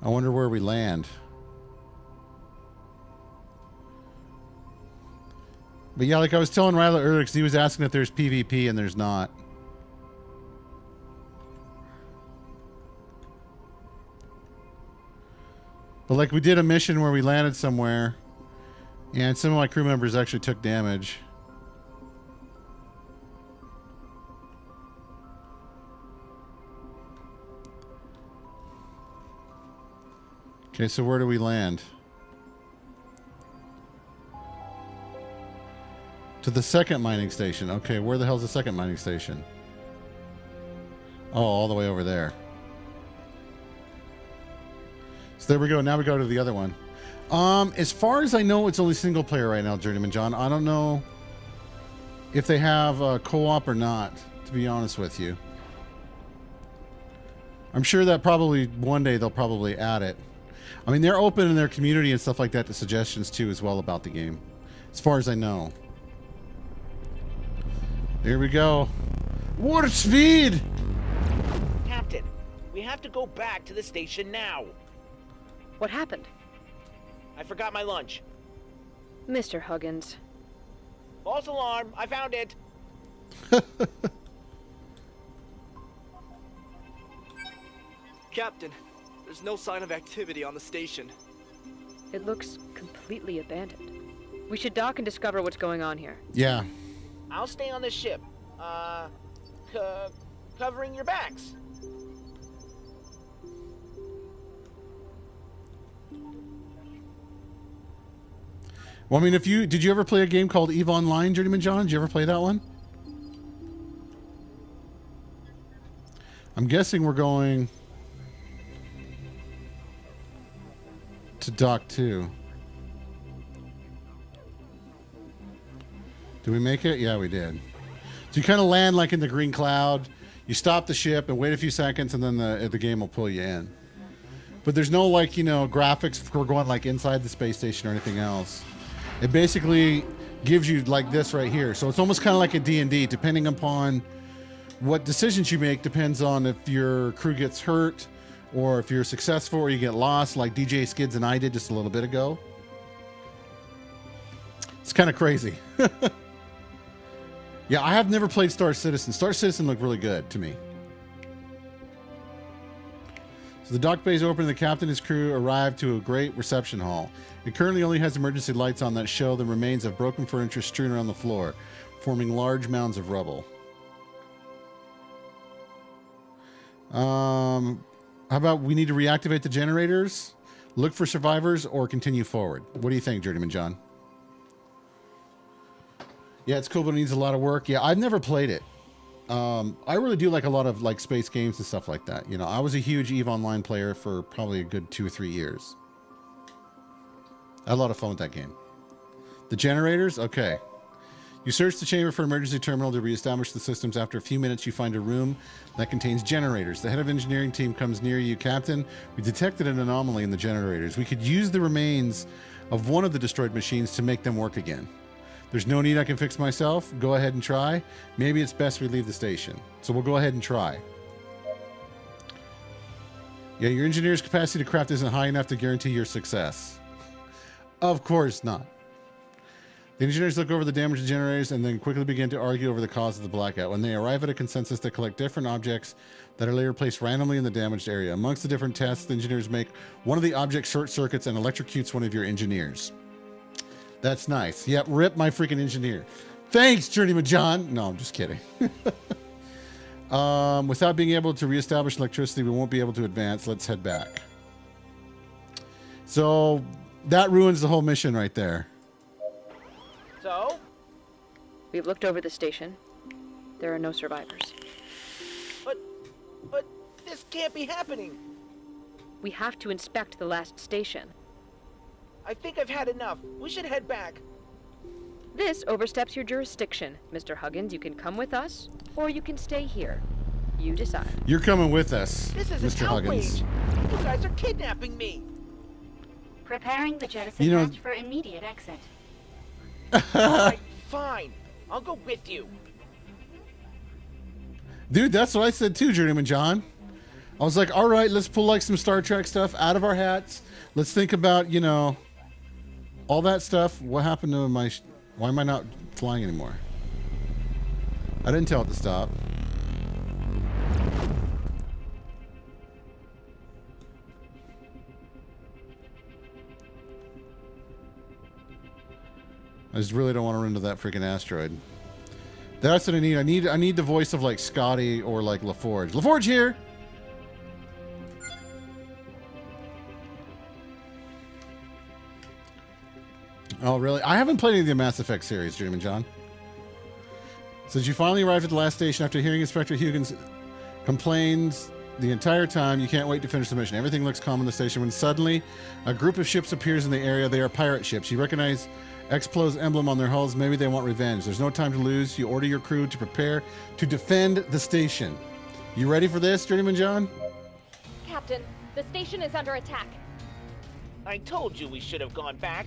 I wonder where we land. But yeah, like I was telling Ryla earlier, because he was asking if there's PvP and there's not. But like we did a mission where we landed somewhere and some of my crew members actually took damage. Okay, so where do we land? To the second mining station. Okay, where the hell's the second mining station? Oh, all the way over there. So there we go. Now we go to the other one. As far as I know, it's only single player right now, Journeyman John. I don't know if they have co-op or not, to be honest with you. I'm sure that probably one day they'll probably add it. I mean, they're open in their community and stuff like that to suggestions too as well about the game, as far as I know. Here we go. Warp speed! Captain, we have to go back to the station now. What happened? I forgot my lunch. Mr. Huggins. False alarm, I found it. Captain, there's no sign of activity on the station. It looks completely abandoned. We should dock and discover what's going on here. Yeah. I'll stay on the ship. Covering your backs. Well, I mean, did you ever play a game called EVE Online, Journeyman John? Did you ever play that one? I'm guessing we're going to dock 2. Did we make it? Yeah, we did. So you kind of land like in the green cloud. You stop the ship and wait a few seconds, and then the game will pull you in. But there's no like, you know, graphics for going like inside the space station or anything else. It basically gives you like this right here. So it's almost kind of like a D&D, depending upon what decisions you make depends on if your crew gets hurt or if you're successful or you get lost like DJ Skids and I did just a little bit ago. It's kind of crazy. Yeah, I have never played Star Citizen. Star Citizen looked really good to me. So the dock bay is open and the captain and his crew arrive to a great reception hall. It currently only has emergency lights on that show the remains of broken furniture strewn around the floor, forming large mounds of rubble. How about we need to reactivate the generators, look for survivors, or continue forward? What do you think, Journeyman John? Yeah, it's cool, but it needs a lot of work. Yeah, I've never played it. I really do like a lot of like space games and stuff like that. You know, I was a huge EVE Online player for probably a good 2 or 3 years. I had a lot of fun with that game. The generators? Okay. You search the chamber for an emergency terminal to reestablish the systems. After a few minutes, you find a room that contains generators. The head of engineering team comes near you. Captain, we detected an anomaly in the generators. We could use the remains of one of the destroyed machines to make them work again. There's no need, I can fix myself. Go ahead and try. Maybe it's best we leave the station. So we'll go ahead and try. Yeah, your engineer's capacity to craft isn't high enough to guarantee your success. Of course not. The engineers look over the damaged generators and then quickly begin to argue over the cause of the blackout. When they arrive at a consensus, they collect different objects that are later placed randomly in the damaged area. Amongst the different tests, the engineers make one of the objects short circuits and electrocutes one of your engineers. That's nice. Yep, rip my freaking engineer. Thanks, Journeyman John. No, I'm just kidding. Without being able to reestablish electricity, we won't be able to advance. Let's head back. So that ruins the whole mission right there. So? We've looked over the station. There are no survivors. But this can't be happening. We have to inspect the last station. I think I've had enough. We should head back. This oversteps your jurisdiction, Mr. Huggins. You can come with us, or you can stay here. You decide. You're coming with us, This is Mr. an Huggins. outrage. You guys are kidnapping me. Preparing the jettison You know- hatch for immediate exit. Alright, fine. I'll go with you. Dude, that's what I said too, Journeyman John. I was like, all right, let's pull like some Star Trek stuff out of our hats. Let's think about, you know, all that stuff. What happened to my... Why am I not flying anymore? I didn't tell it to stop. I just really don't want to run into that freaking asteroid. That's what I need. I need the voice of like Scotty or like LaForge. LaForge here! Oh, really? I haven't played any of the Mass Effect series, Journeyman John. Since you finally arrived at the last station after hearing Inspector Huggins complains the entire time, you can't wait to finish the mission. Everything looks calm on the station when suddenly a group of ships appears in the area. They are pirate ships. You recognize Explo's emblem on their hulls. Maybe they want revenge. There's no time to lose. You order your crew to prepare to defend the station. You ready for this, Journeyman John? Captain, the station is under attack. I told you we should have gone back.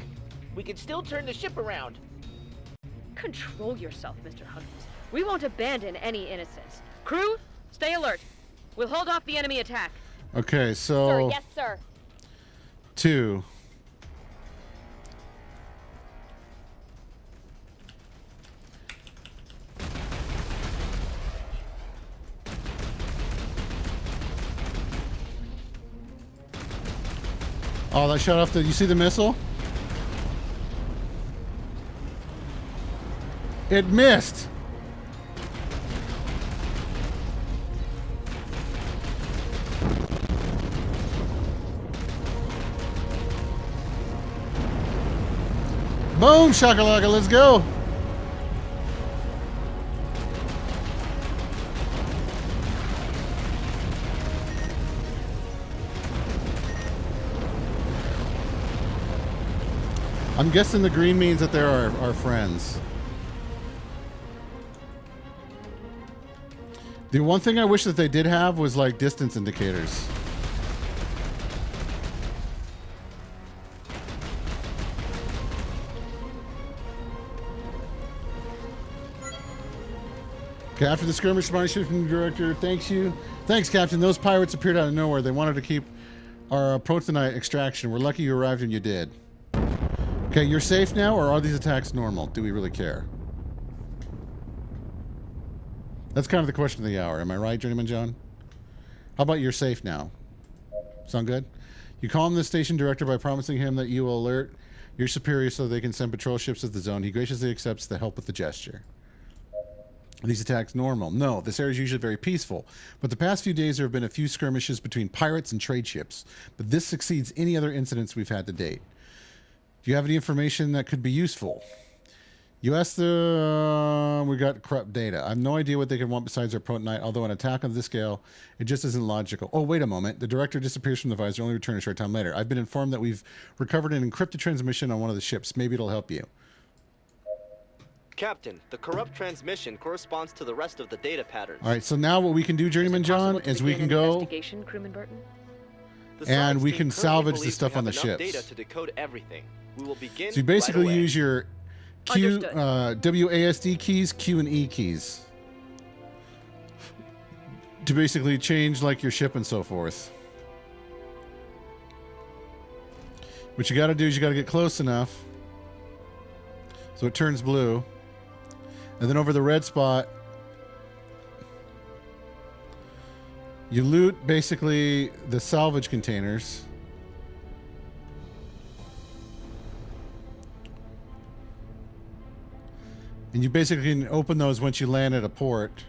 We can still turn the ship around. Control yourself, Mr. Huggins. We won't abandon any innocents. Crew, stay alert. We'll hold off the enemy attack. Okay, so... Sir, yes, sir. 2. Oh, that shot off the... You see the missile? It missed. Boom, shakalaka, let's go. I'm guessing the green means that they're our friends. The one thing I wish that they did have was like distance indicators. Okay, after the skirmish, sponsorship from the director. Thanks you. Thanks, Captain. Those pirates appeared out of nowhere. They wanted to keep our protonite extraction. We're lucky you arrived when you did. Okay, you're safe now, or are these attacks normal? Do we really care? That's kind of the question of the hour. Am I right, Journeyman John? How about you're safe now? Sound good? You calm the station director by promising him that you will alert your superiors so they can send patrol ships to the zone. He graciously accepts the help with the gesture. Are these attacks normal? No, this area is usually very peaceful. But the past few days there have been a few skirmishes between pirates and trade ships. But this exceeds any other incidents we've had to date. Do you have any information that could be useful? You asked the... we got corrupt data. I have no idea what they could want besides our protonite, although an attack of this scale, it just isn't logical. Oh, wait a moment. The director disappears from the visor, only return a short time later. I've been informed that we've recovered an encrypted transmission on one of the ships. Maybe it'll help you. Captain, the corrupt transmission corresponds to the rest of the data patterns. All right, so now what we can do, Journeyman John, is we can go... Investigation, Crewman Burton? And we can salvage the stuff on the ships. Data to decode everything. We will begin so you basically right away. use your Q, WASD keys, Q and E keys to basically change like your ship and so forth. What you got to do is you got to get close enough so it turns blue, and then over the red spot you loot basically the salvage containers. And you basically can open those once you land at a port.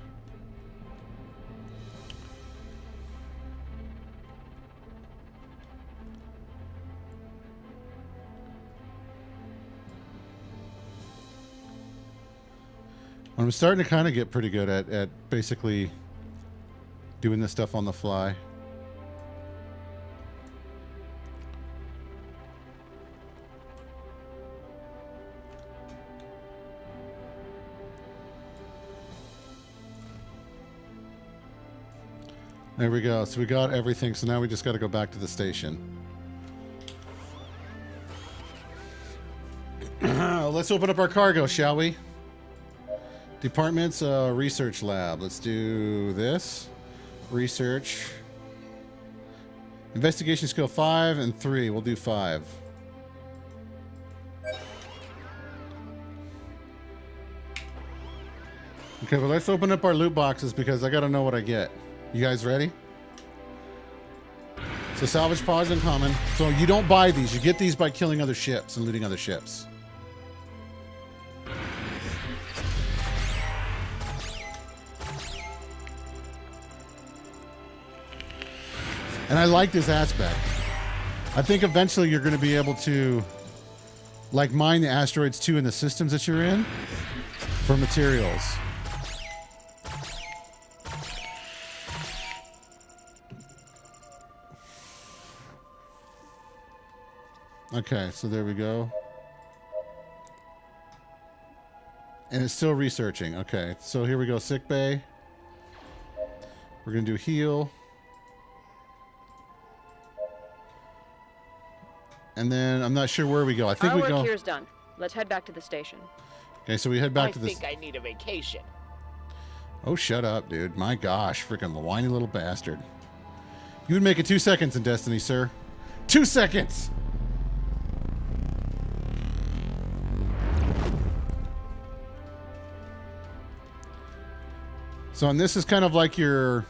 I'm starting to kind of get pretty good at basically doing this stuff on the fly. There we go. So we got everything. So now we just got to go back to the station. Let's open up our cargo, shall we? Departments, research lab. Let's do this. Research. Investigation skill 5 and 3. We'll do 5. Okay, well, let's open up our loot boxes because I got to know what I get. You guys ready? So salvage pods uncommon. So you don't buy these. You get these by killing other ships and looting other ships. And I like this aspect. I think eventually you're going to be able to like mine the asteroids too in the systems that you're in for materials. Okay, so there we go. And it's still researching. Okay, so here we go. Sick bay. We're going to do heal. And then I'm not sure where we go. I think Our we work go. here's done. Let's head back to the station. Okay, so we head back to I this. think I need a vacation. Oh, shut up, dude. My gosh, freaking whiny little bastard. You would make it 2 seconds in Destiny, sir. 2 seconds! So, and this is kind of like your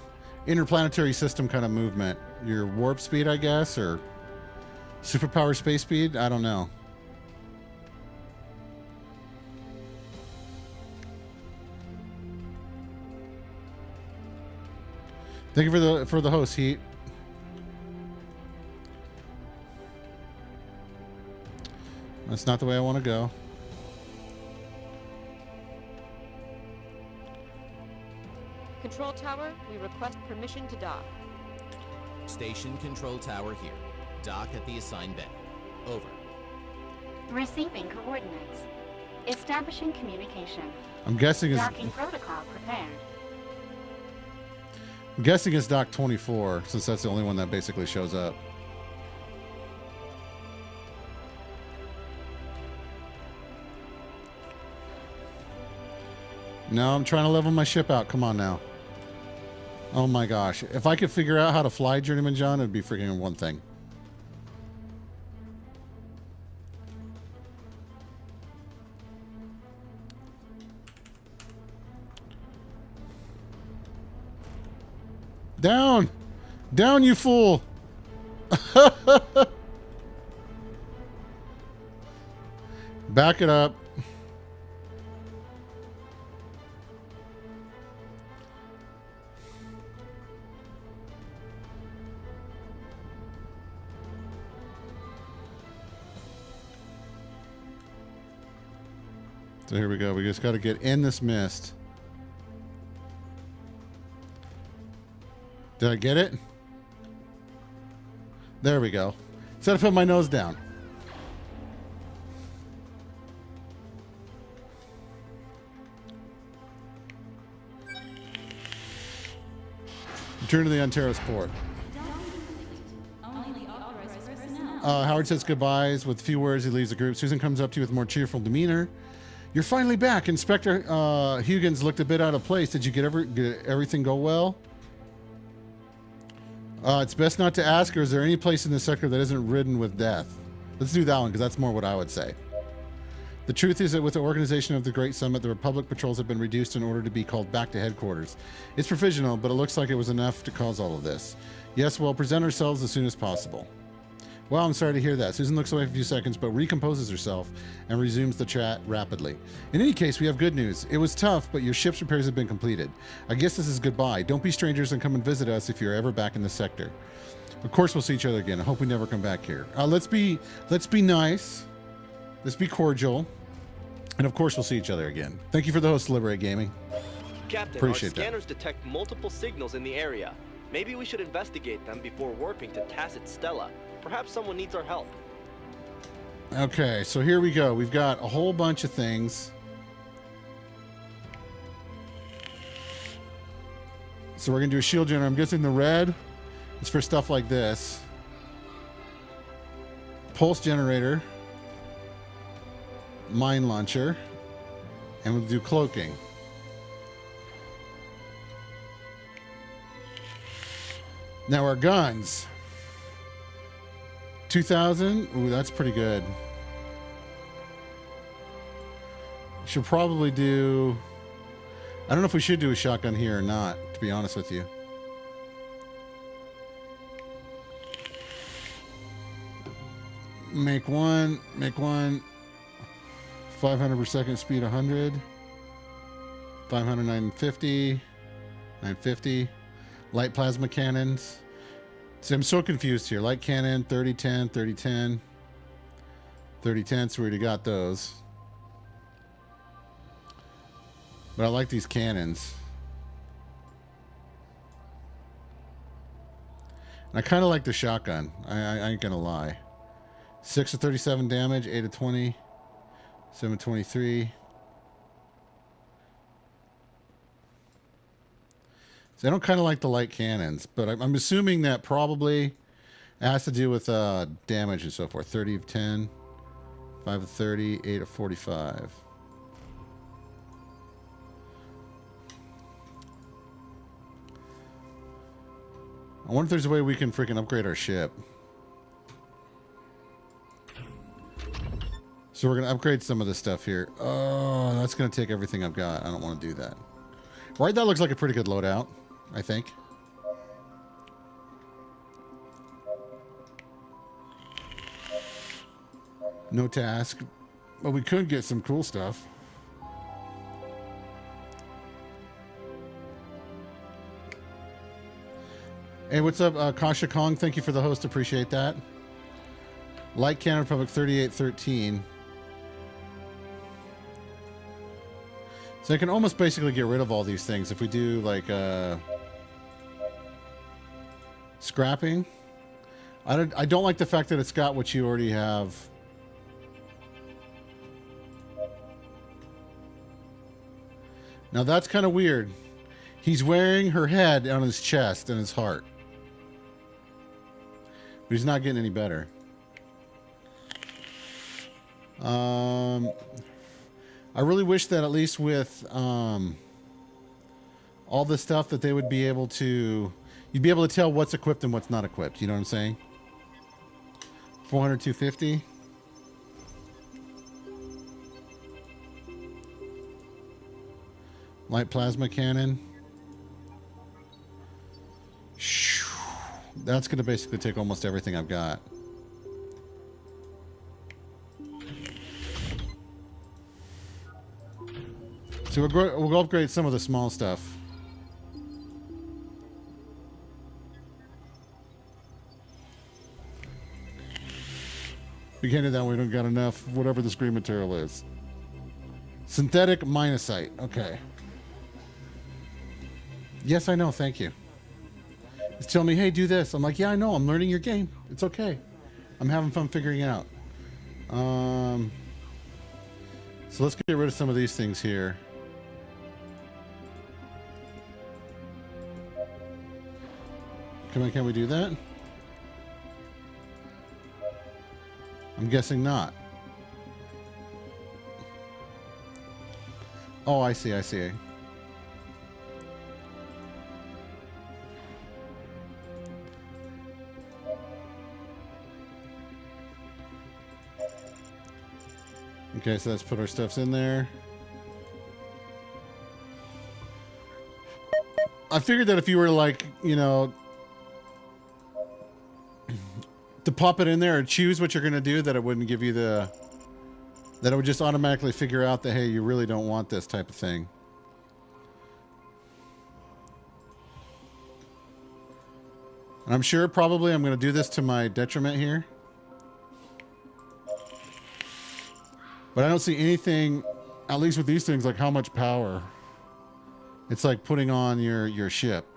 interplanetary system kind of movement. Your warp speed, I guess, or superpower space speed? I don't know. Thank you for the host, Heat. That's not the way I want to go. Control tower, we request permission to dock. Station control tower here. Dock at the assigned bay. Over. Receiving coordinates. Establishing communication. I'm guessing it's Docking protocol prepared. Dock 24, since that's the only one that basically shows up. No, I'm trying to level my ship out. Come on now. Oh my gosh. If I could figure out how to fly Journeyman John, it'd be freaking one thing. Down! Down, you fool! Back it up. So here we go. We just got to get in this mist. Did I get it? There we go. Instead of putting my nose down. Return to the Ontario's port. Howard says goodbyes. With few words, he leaves the group. Susan comes up to you with more cheerful demeanor. You're finally back. Inspector Huggins looked a bit out of place. Did you get everything go well? It's best not to ask, or is there any place in the sector that isn't ridden with death? Let's do that one, because that's more what I would say. The truth is that with the organization of the Great Summit, the Republic patrols have been reduced in order to be called back to headquarters. It's provisional, but it looks like it was enough to cause all of this. Yes, we'll present ourselves as soon as possible. Well, I'm sorry to hear that. Susan looks away for a few seconds, but recomposes herself and resumes the chat rapidly. In any case, we have good news. It was tough, but your ship's repairs have been completed. I guess this is goodbye. Don't be strangers and come and visit us if you're ever back in the sector. Of course, we'll see each other again. I hope we never come back here. Let's be nice. Let's be cordial. And of course, we'll see each other again. Thank you for the host, Liberate Gaming. Captain, Appreciate our scanners detect multiple signals in the area. Maybe we should investigate them before warping to Tacit Stella. Perhaps someone needs our help. Okay, so here we go. We've got a whole bunch of things. So we're going to do a shield generator. I'm guessing the red is for stuff like this. Pulse generator. Mine launcher. And we'll do cloaking. Now our guns. 2,000. Ooh, that's pretty good. Should probably do... I don't know if we should do a shotgun here or not, to be honest with you. Make one. 500 per second, speed 100. 500, 950. 950. Light plasma cannons. See, I'm so confused here. Light cannon, 30-10, 30-10. 30-10, so we already got those. But I like these cannons. And I kind of like the shotgun. I ain't gonna lie. 6 to 37 damage, 8 to 20, 7 to 23. So I don't kind of like the light cannons, but I'm assuming that probably has to do with damage and so forth. 30 of 10, 5 of 30, 8 of 45. I wonder if there's a way we can freaking upgrade our ship. So we're going to upgrade some of this stuff here. Oh, that's going to take everything I've got. I don't want to do that. Right, that looks like a pretty good loadout, I think. No task. But we could get some cool stuff. Hey, what's up, Kasha Kong? Thank you for the host. Appreciate that. Light Cannon Republic 3813. So I can almost basically get rid of all these things if we do like scrapping. I don't like the fact that it's got what you already have. Now that's kind of weird. He's wearing her head on his chest and his heart. But he's not getting any better. I really wish that at least with all the stuff that they would be able to, you'd be able to tell what's equipped and what's not equipped. You know what I'm saying? 400, 250. Light plasma cannon. That's going to basically take almost everything I've got. So we'll go upgrade some of the small stuff. We can't do that. We don't got enough, whatever this green material is. Synthetic minusite. Okay. Yes, I know. Thank you. It's telling me, hey, do this. I'm like, yeah, I know. I'm learning your game. It's okay. I'm having fun figuring it out. So let's get rid of some of these things here. Can we do that? I'm guessing not. Oh, I see, I see. Okay, so let's put our stuffs in there. I figured that if you were like, you know, to pop it in there or choose what you're going to do, that it wouldn't give you the, that it would just automatically figure out that, hey, you really don't want this type of thing. And I'm sure probably I'm going to do this to my detriment here. But I don't see anything, at least with these things, like how much power. It's like putting on your ship.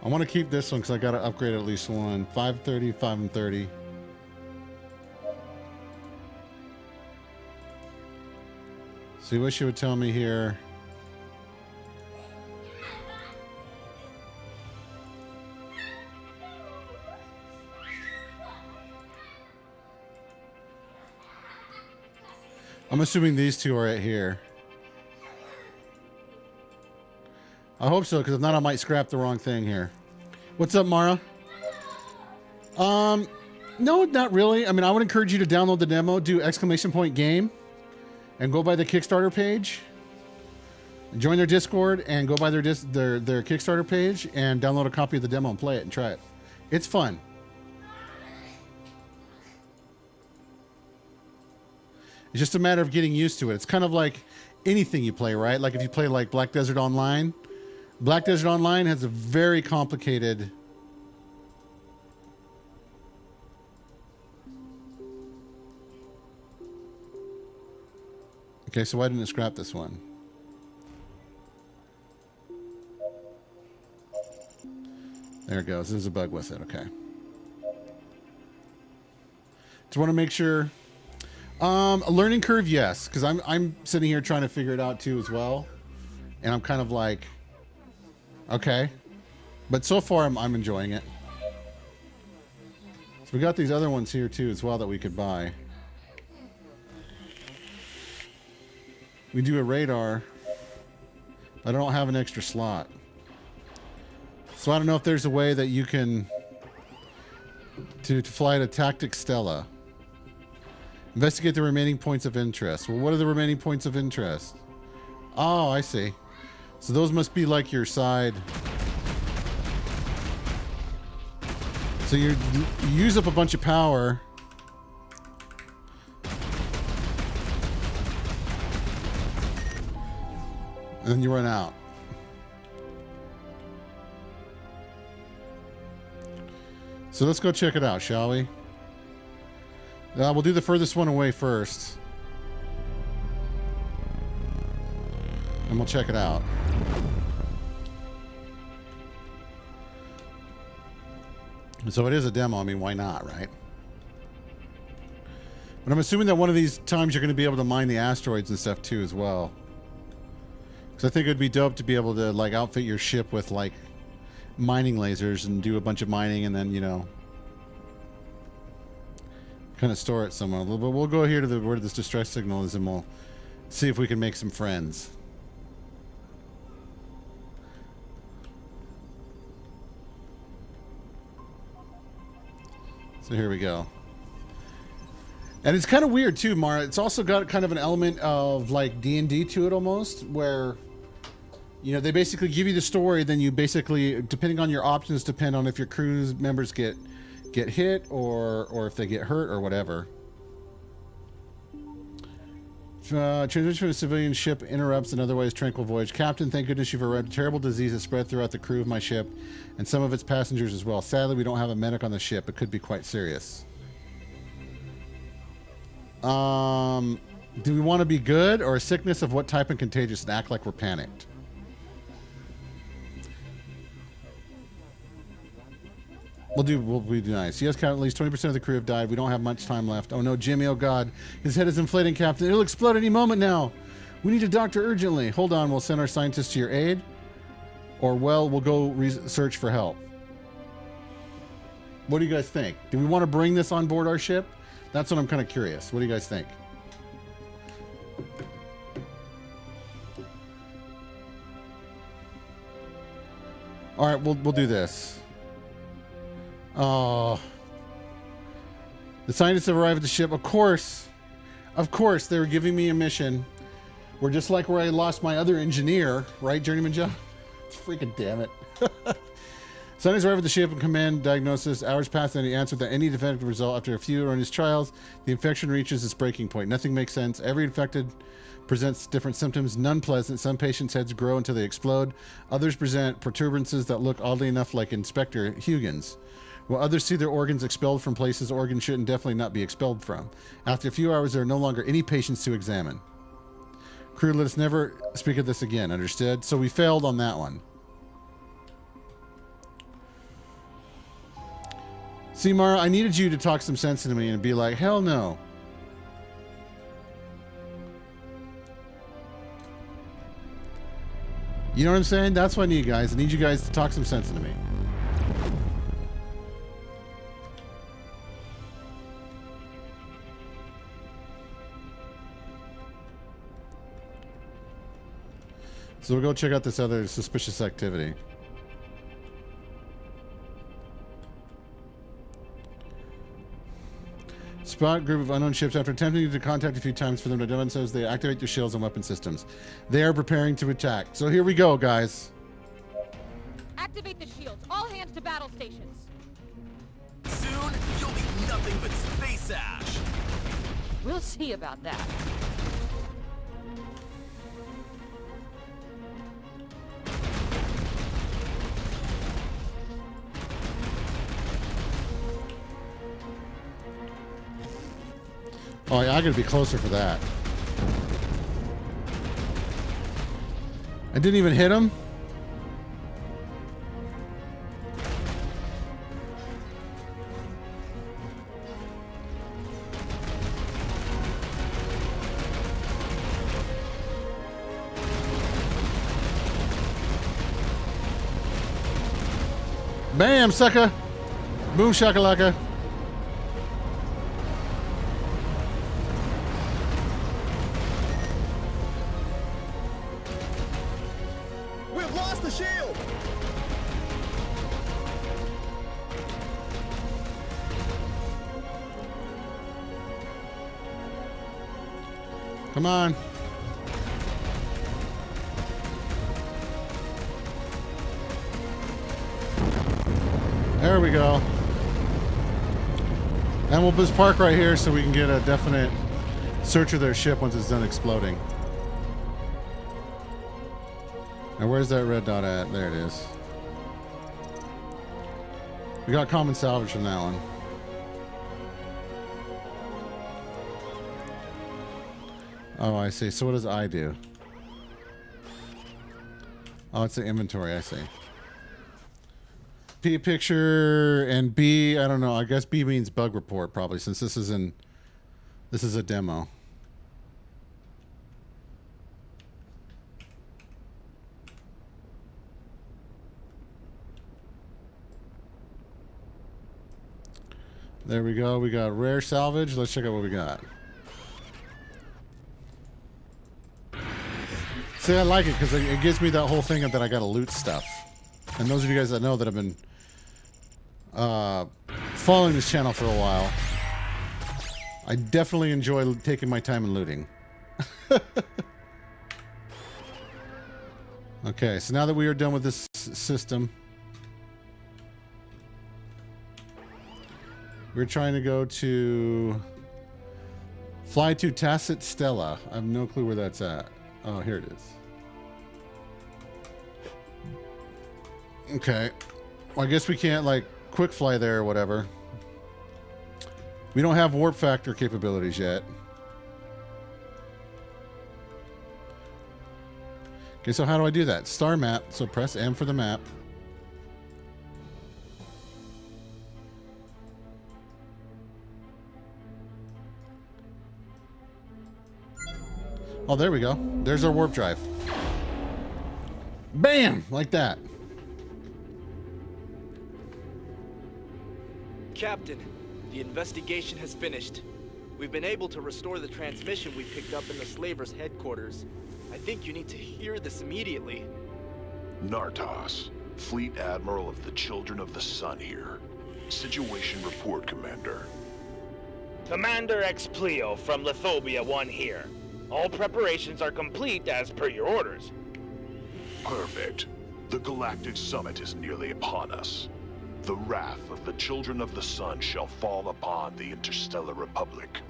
I want to keep this one because I got to upgrade at least one. 530, 5 and 30. See what she would tell me here. I'm assuming these two are at here. I hope so, because if not, I might scrap the wrong thing here. What's up, Mara? No, not really. I mean, I would encourage you to download the demo, do ! Game, and go by the Kickstarter page. Join their Discord and go by their Kickstarter page and download a copy of the demo and play it and try it. It's fun. It's just a matter of getting used to it. It's kind of like anything you play, right? Like if you play like Black Desert Online. Black Desert Online has a very complicated... Okay, so why didn't it scrap this one? There it goes. There's a bug with it. Okay. Just want to make sure... a learning curve, yes, because I'm sitting here trying to figure it out too as well, and I'm kind of like, okay, but so far I'm enjoying it. So we got these other ones here too as well that we could buy. We do a radar, but I don't have an extra slot, so I don't know if there's a way that you can to fly to Tactic Stella. Investigate the remaining points of interest. Well, what are the remaining points of interest? Oh, I see. So those must be like your side. So you use up a bunch of power. And then you run out. So let's go check it out, shall we? We'll do the furthest one away first. And we'll check it out. So it is a demo. I mean, why not, right? But I'm assuming that one of these times you're going to be able to mine the asteroids and stuff too as well. Because I think it would be dope to be able to like outfit your ship with like mining lasers and do a bunch of mining and then, you know, kind of store it somewhere. But we'll go here to where this distress signal is, and we'll See if we can make some friends. So here we go. And it's kind of weird too, Mara. It's also got kind of an element of like D&D to it almost, where, you know, they basically give you the story, then you basically, depending on your options, depend on if your crew members get hit or if they get hurt or whatever. Transition to a civilian ship interrupts an otherwise tranquil voyage. Captain, thank goodness you've arrived. A terrible disease has spread throughout the crew of my ship and some of its passengers as well. Sadly, we don't have a medic on the ship. It could be quite serious. Do we want to be good or a sickness of what type and contagious and act like we're panicked? We'll be nice. Yes, Captain, at least 20% of the crew have died. We don't have much time left. Oh no, Jimmy, oh God. His head is inflating, Captain. It'll explode any moment now. We need a doctor urgently. Hold on, we'll send our scientists to your aid. Or, well, we'll go search for help. What do you guys think? Do we want to bring this on board our ship? That's what I'm kind of curious. What do you guys think? All right, we'll do this. Oh. The scientists have arrived at the ship. Of course, they were giving me a mission. We're just like where I lost my other engineer, right, Journeyman Joe? Freaking damn it. Scientists arrived at the ship and command diagnosis. Hours passed and he answered that any defective result after a few erroneous trials, the infection reaches its breaking point. Nothing makes sense. Every infected presents different symptoms, none pleasant. Some patients' heads grow until they explode. Others present protuberances that look oddly enough like Inspector Huygens. While others see their organs expelled from places organs shouldn't definitely not be expelled from. After a few hours, there are no longer any patients to examine. Crew, let us never speak of this again, understood? So we failed on that one. See, Mara, I needed you to talk some sense into me and be like, hell no. You know what I'm saying? That's what I need, guys. I need you guys to talk some sense into me. So we'll go check out this other suspicious activity. Spot group of unknown ships. After attempting to contact a few times for them to identify themselves, they activate their shields and weapon systems. They are preparing to attack. So here we go, guys. Activate the shields. All hands to battle stations. Soon, you'll be nothing but space ash. We'll see about that. Oh, yeah, I gotta be closer for that. I didn't even hit him. Bam, sucker. Boom, shakalaka. We've lost the shield. Come on. There we go. And we'll just park right here so we can get a definite search of their ship once it's done exploding. Now where's that red dot at? There it is. We got common salvage from that one. Oh, I see. So what does I do? Oh, it's the inventory. I see. P picture and B, I don't know. I guess B means bug report probably, since this is a demo. There we go. We got rare salvage. Let's check out what we got. See, I like it because it gives me that whole thing that I got to loot stuff. And those of you guys that know that have been following this channel for a while, I definitely enjoy taking my time and looting. Okay, so now that we are done with this system, we're trying to go to fly to Tacit Stella. I have no clue where that's at. Oh, here it is. Okay. Well, I guess we can't, like, quick fly there or whatever. We don't have warp factor capabilities yet. Okay, so how do I do that? Star map. So press M for the map. Oh, there we go. There's our warp drive. Bam! Like that. Captain, the investigation has finished. We've been able to restore the transmission we picked up in the slavers' headquarters. I think you need to hear this immediately. Nartos, Fleet Admiral of the Children of the Sun here. Situation report, Commander. Commander Explio from Lithobia 1 here. All preparations are complete as per your orders. Perfect. The Galactic Summit is nearly upon us. The wrath of the Children of the Sun shall fall upon the Interstellar Republic.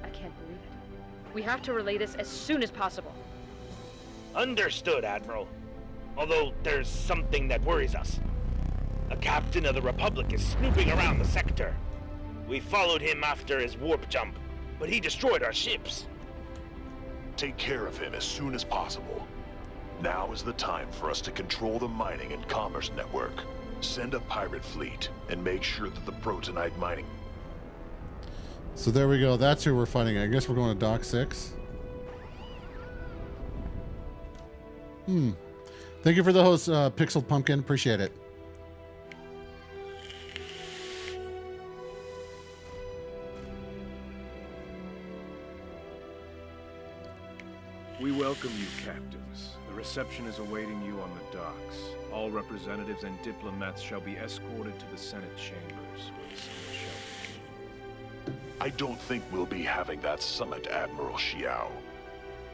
I can't believe it. We have to relay this as soon as possible. Understood, Admiral. Although there's something that worries us. A captain of the Republic is snooping around the sector. We followed him after his warp jump, but he destroyed our ships. Take care of him as soon as possible. Now is the time for us to control the mining and commerce network. Send a pirate fleet and make sure that the protonite mining... So there we go. That's who we're fighting. I guess we're going to Dock 6. Thank you for the host, Pixel Pumpkin. Appreciate it. We welcome you, captains. The reception is awaiting you on the docks. All representatives and diplomats shall be escorted to the Senate chambers, where the summit shall begin. I don't think we'll be having that summit, Admiral Xiao.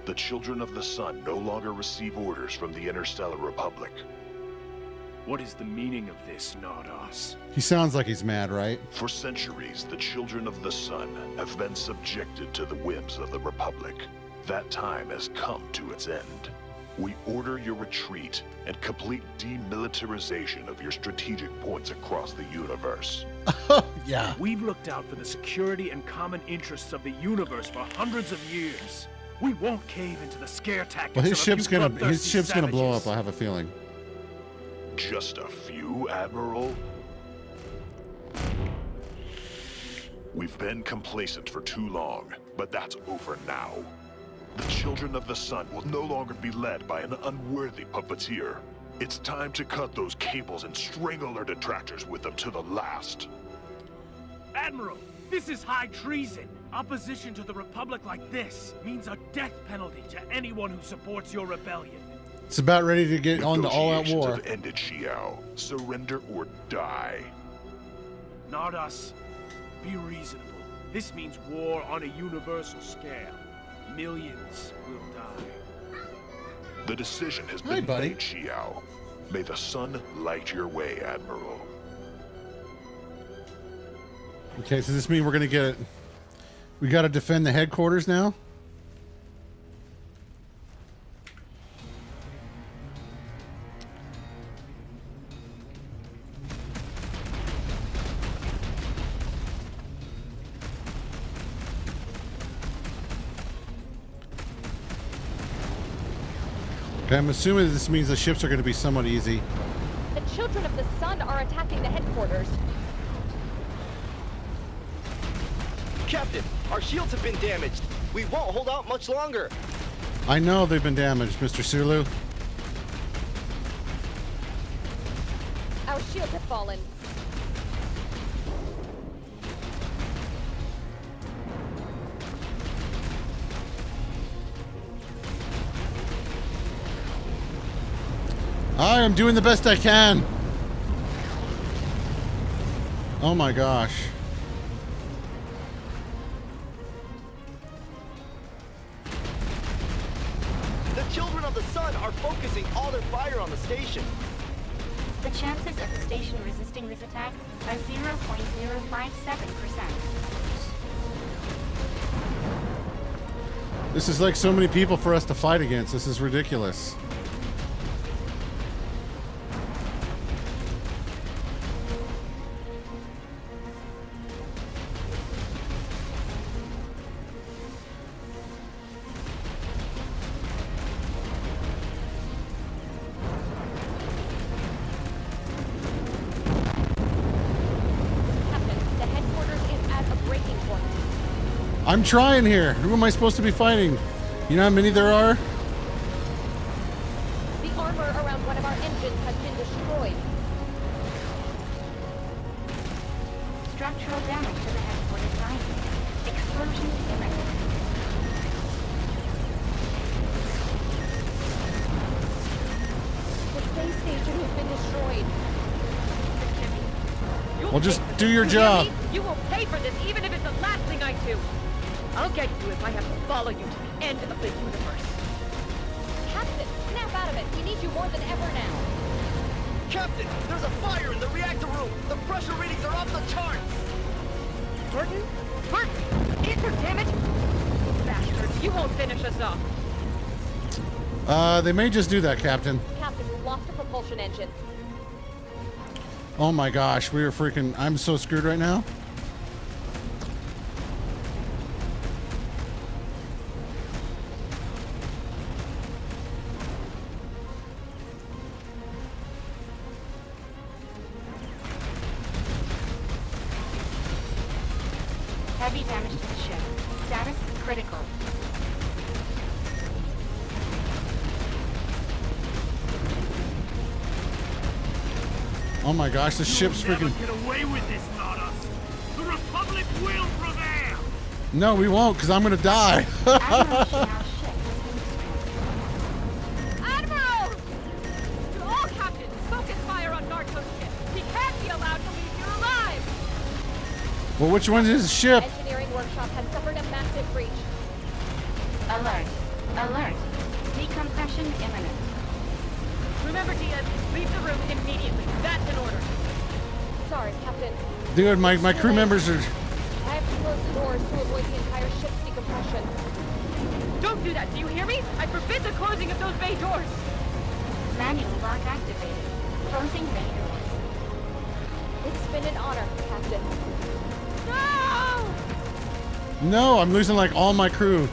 The Children of the Sun no longer receive orders from the Interstellar Republic. What is the meaning of this, Nardos? He sounds like he's mad, right? For centuries, the Children of the Sun have been subjected to the whims of the Republic. That time has come to its end. We order your retreat and complete demilitarization of your strategic points across the universe. Yeah. We've looked out for the security and common interests of the universe for hundreds of years. We won't cave into the scare tactics. Well, his of ship's gonna savages. blow up. I have a feeling. Just a few, Admiral? We've been complacent for too long, but that's over now. The Children of the Sun will no longer be led by an unworthy puppeteer. It's time to cut those cables and strangle our detractors with them to the last. Admiral, this is high treason. Opposition to the Republic like this means a death penalty to anyone who supports your rebellion. It's about ready to get on to all-out war. Negotiations have ended, Xiao. Surrender or die. Nardos, be reasonable. This means war on a universal scale. Millions will die. The decision has been made, Xiao. May the sun light your way, Admiral. Okay, so does this mean we're gonna get it? We gotta defend the headquarters now? Okay, I'm assuming this means the ships are going to be somewhat easy. The Children of the Sun are attacking the headquarters. Captain, our shields have been damaged. We won't hold out much longer. I know they've been damaged, Mr. Sulu. Our shields have fallen. I am doing the best I can. Oh my gosh. The children of the sun are focusing all their fire on the station. The chances of the station resisting this attack are 0.057%. This is like so many people for us to fight against. This is ridiculous. I'm trying here. Who am I supposed to be fighting? You know how many there are? The armor around one of our engines has been destroyed. Structural damage to the headquarters rising. Explosion imminent. The space station has been destroyed. Well, just do your job. You will pay for this, even if it's the last thing I do. I'll get you if I have to follow you to the end of the universe. Captain, snap out of it. We need you more than ever now. Captain, there's a fire in the reactor room. The pressure readings are off the charts. Burton? Burton! Answer, damn it! Bastards, you won't finish us off. They may just do that, Captain. Captain, we lost a propulsion engine. Oh my gosh, we are freaking... I'm so screwed right now. Heavy damage to the ship. Status critical. Oh my gosh, the ship's freaking... Get away with this, not us. The Republic will prevail. No, we won't, because I'm gonna die. Admiral! To all captains, focus fire on Narco's ship. He can't be allowed to leave here alive. Well, which one's his ship? Engineering workshop has suffered a massive breach. Alert. Alert. Decompression imminent. Remember, Diaz, leave the room immediately. That's an order. Sorry, Captain. Dude, my crew members are... I have to close the doors to avoid the entire ship's decompression. Don't do that, do you hear me? I forbid the closing of those bay doors. Manual lock activated. Closing bay doors. It's been an honor, Captain. No! No, I'm losing like all my crew.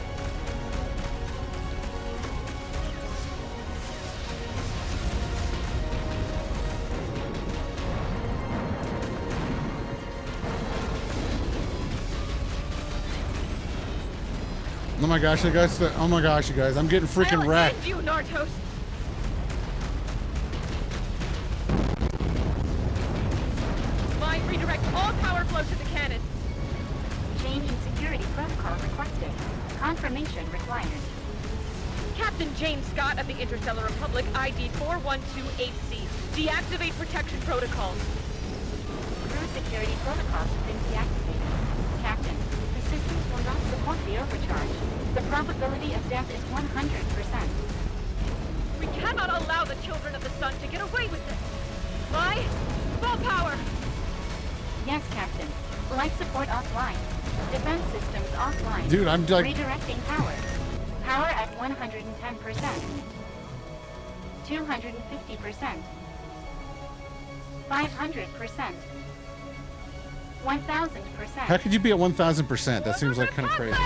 Oh my gosh, you guys! Oh my gosh, you guys! I'm getting freaking wrecked. I'll end you, Nartos. Mine redirect all power flow to the cannon. Change in security protocol requested. Confirmation required. Captain James Scott of the Interstellar Republic, ID 412AC. Deactivate protection protocols. Crew security protocols have been deactivated. Captain, the systems will not support the overcharge. The probability of death is 100%. We cannot allow the children of the sun to get away with this. Why? Full power! Yes, Captain. Life support offline. Defense systems offline. Dude, I'm like... Redirecting power. Power at 110%. 250%. 500%. 1000%. How could you be at 1000%? That seems like kind of crazy.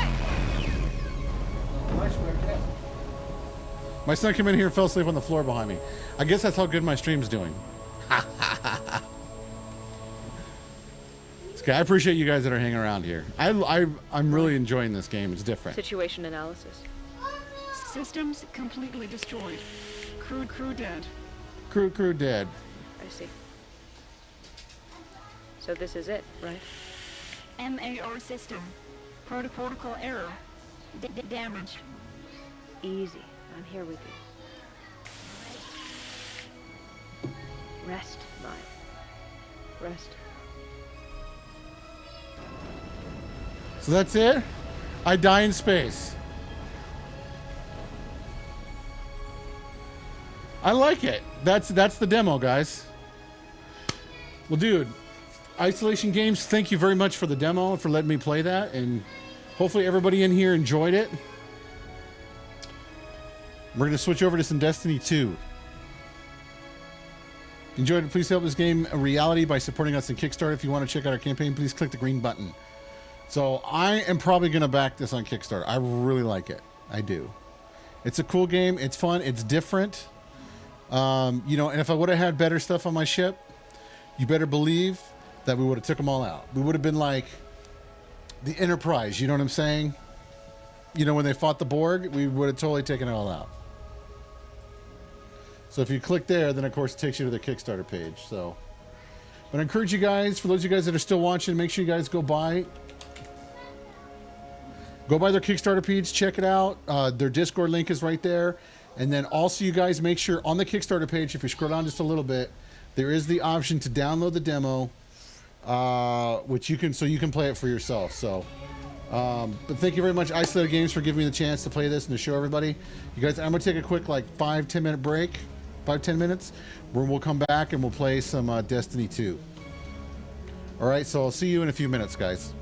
My son came in here and fell asleep on the floor behind me. I guess that's how good my stream's doing. Okay, I appreciate you guys that are hanging around here. I'm really enjoying this game. It's different. Situation analysis. Systems completely destroyed. Crew dead. Crew dead. I see. So this is it, right? MAR system. Protocol error. Damaged. Easy. I'm here with you. Rest, Live. Rest. So that's it? I die in space. I like it. That's the demo, guys. Well, dude, Isolation Games, thank you very much for the demo and for letting me play that, and hopefully everybody in here enjoyed it. We're going to switch over to some Destiny 2. Enjoyed it? Please help this game a reality by supporting us in Kickstarter. If you want to check out our campaign, please click the green button. So I am probably going to back this on Kickstarter. I really like it. I do. It's a cool game. It's fun. It's different. You know, and if I would have had better stuff on my ship, you better believe that we would have took them all out. We would have been like the Enterprise. You know what I'm saying? You know, when they fought the Borg, we would have totally taken it all out. So if you click there, then of course it takes you to the Kickstarter page. So, but I encourage you guys, for those of you guys that are still watching, make sure you guys go by their Kickstarter page, check it out. Their Discord link is right there. And then also you guys make sure on the Kickstarter page, if you scroll down just a little bit, there is the option to download the demo, which you can, so you can play it for yourself. So, but thank you very much, Isolated Games, for giving me the chance to play this and to show everybody. You guys, I'm gonna take a quick like 5-10 minute break, 5-10 minutes, where we'll come back and we'll play some Destiny 2. All right, so I'll see you in a few minutes, guys.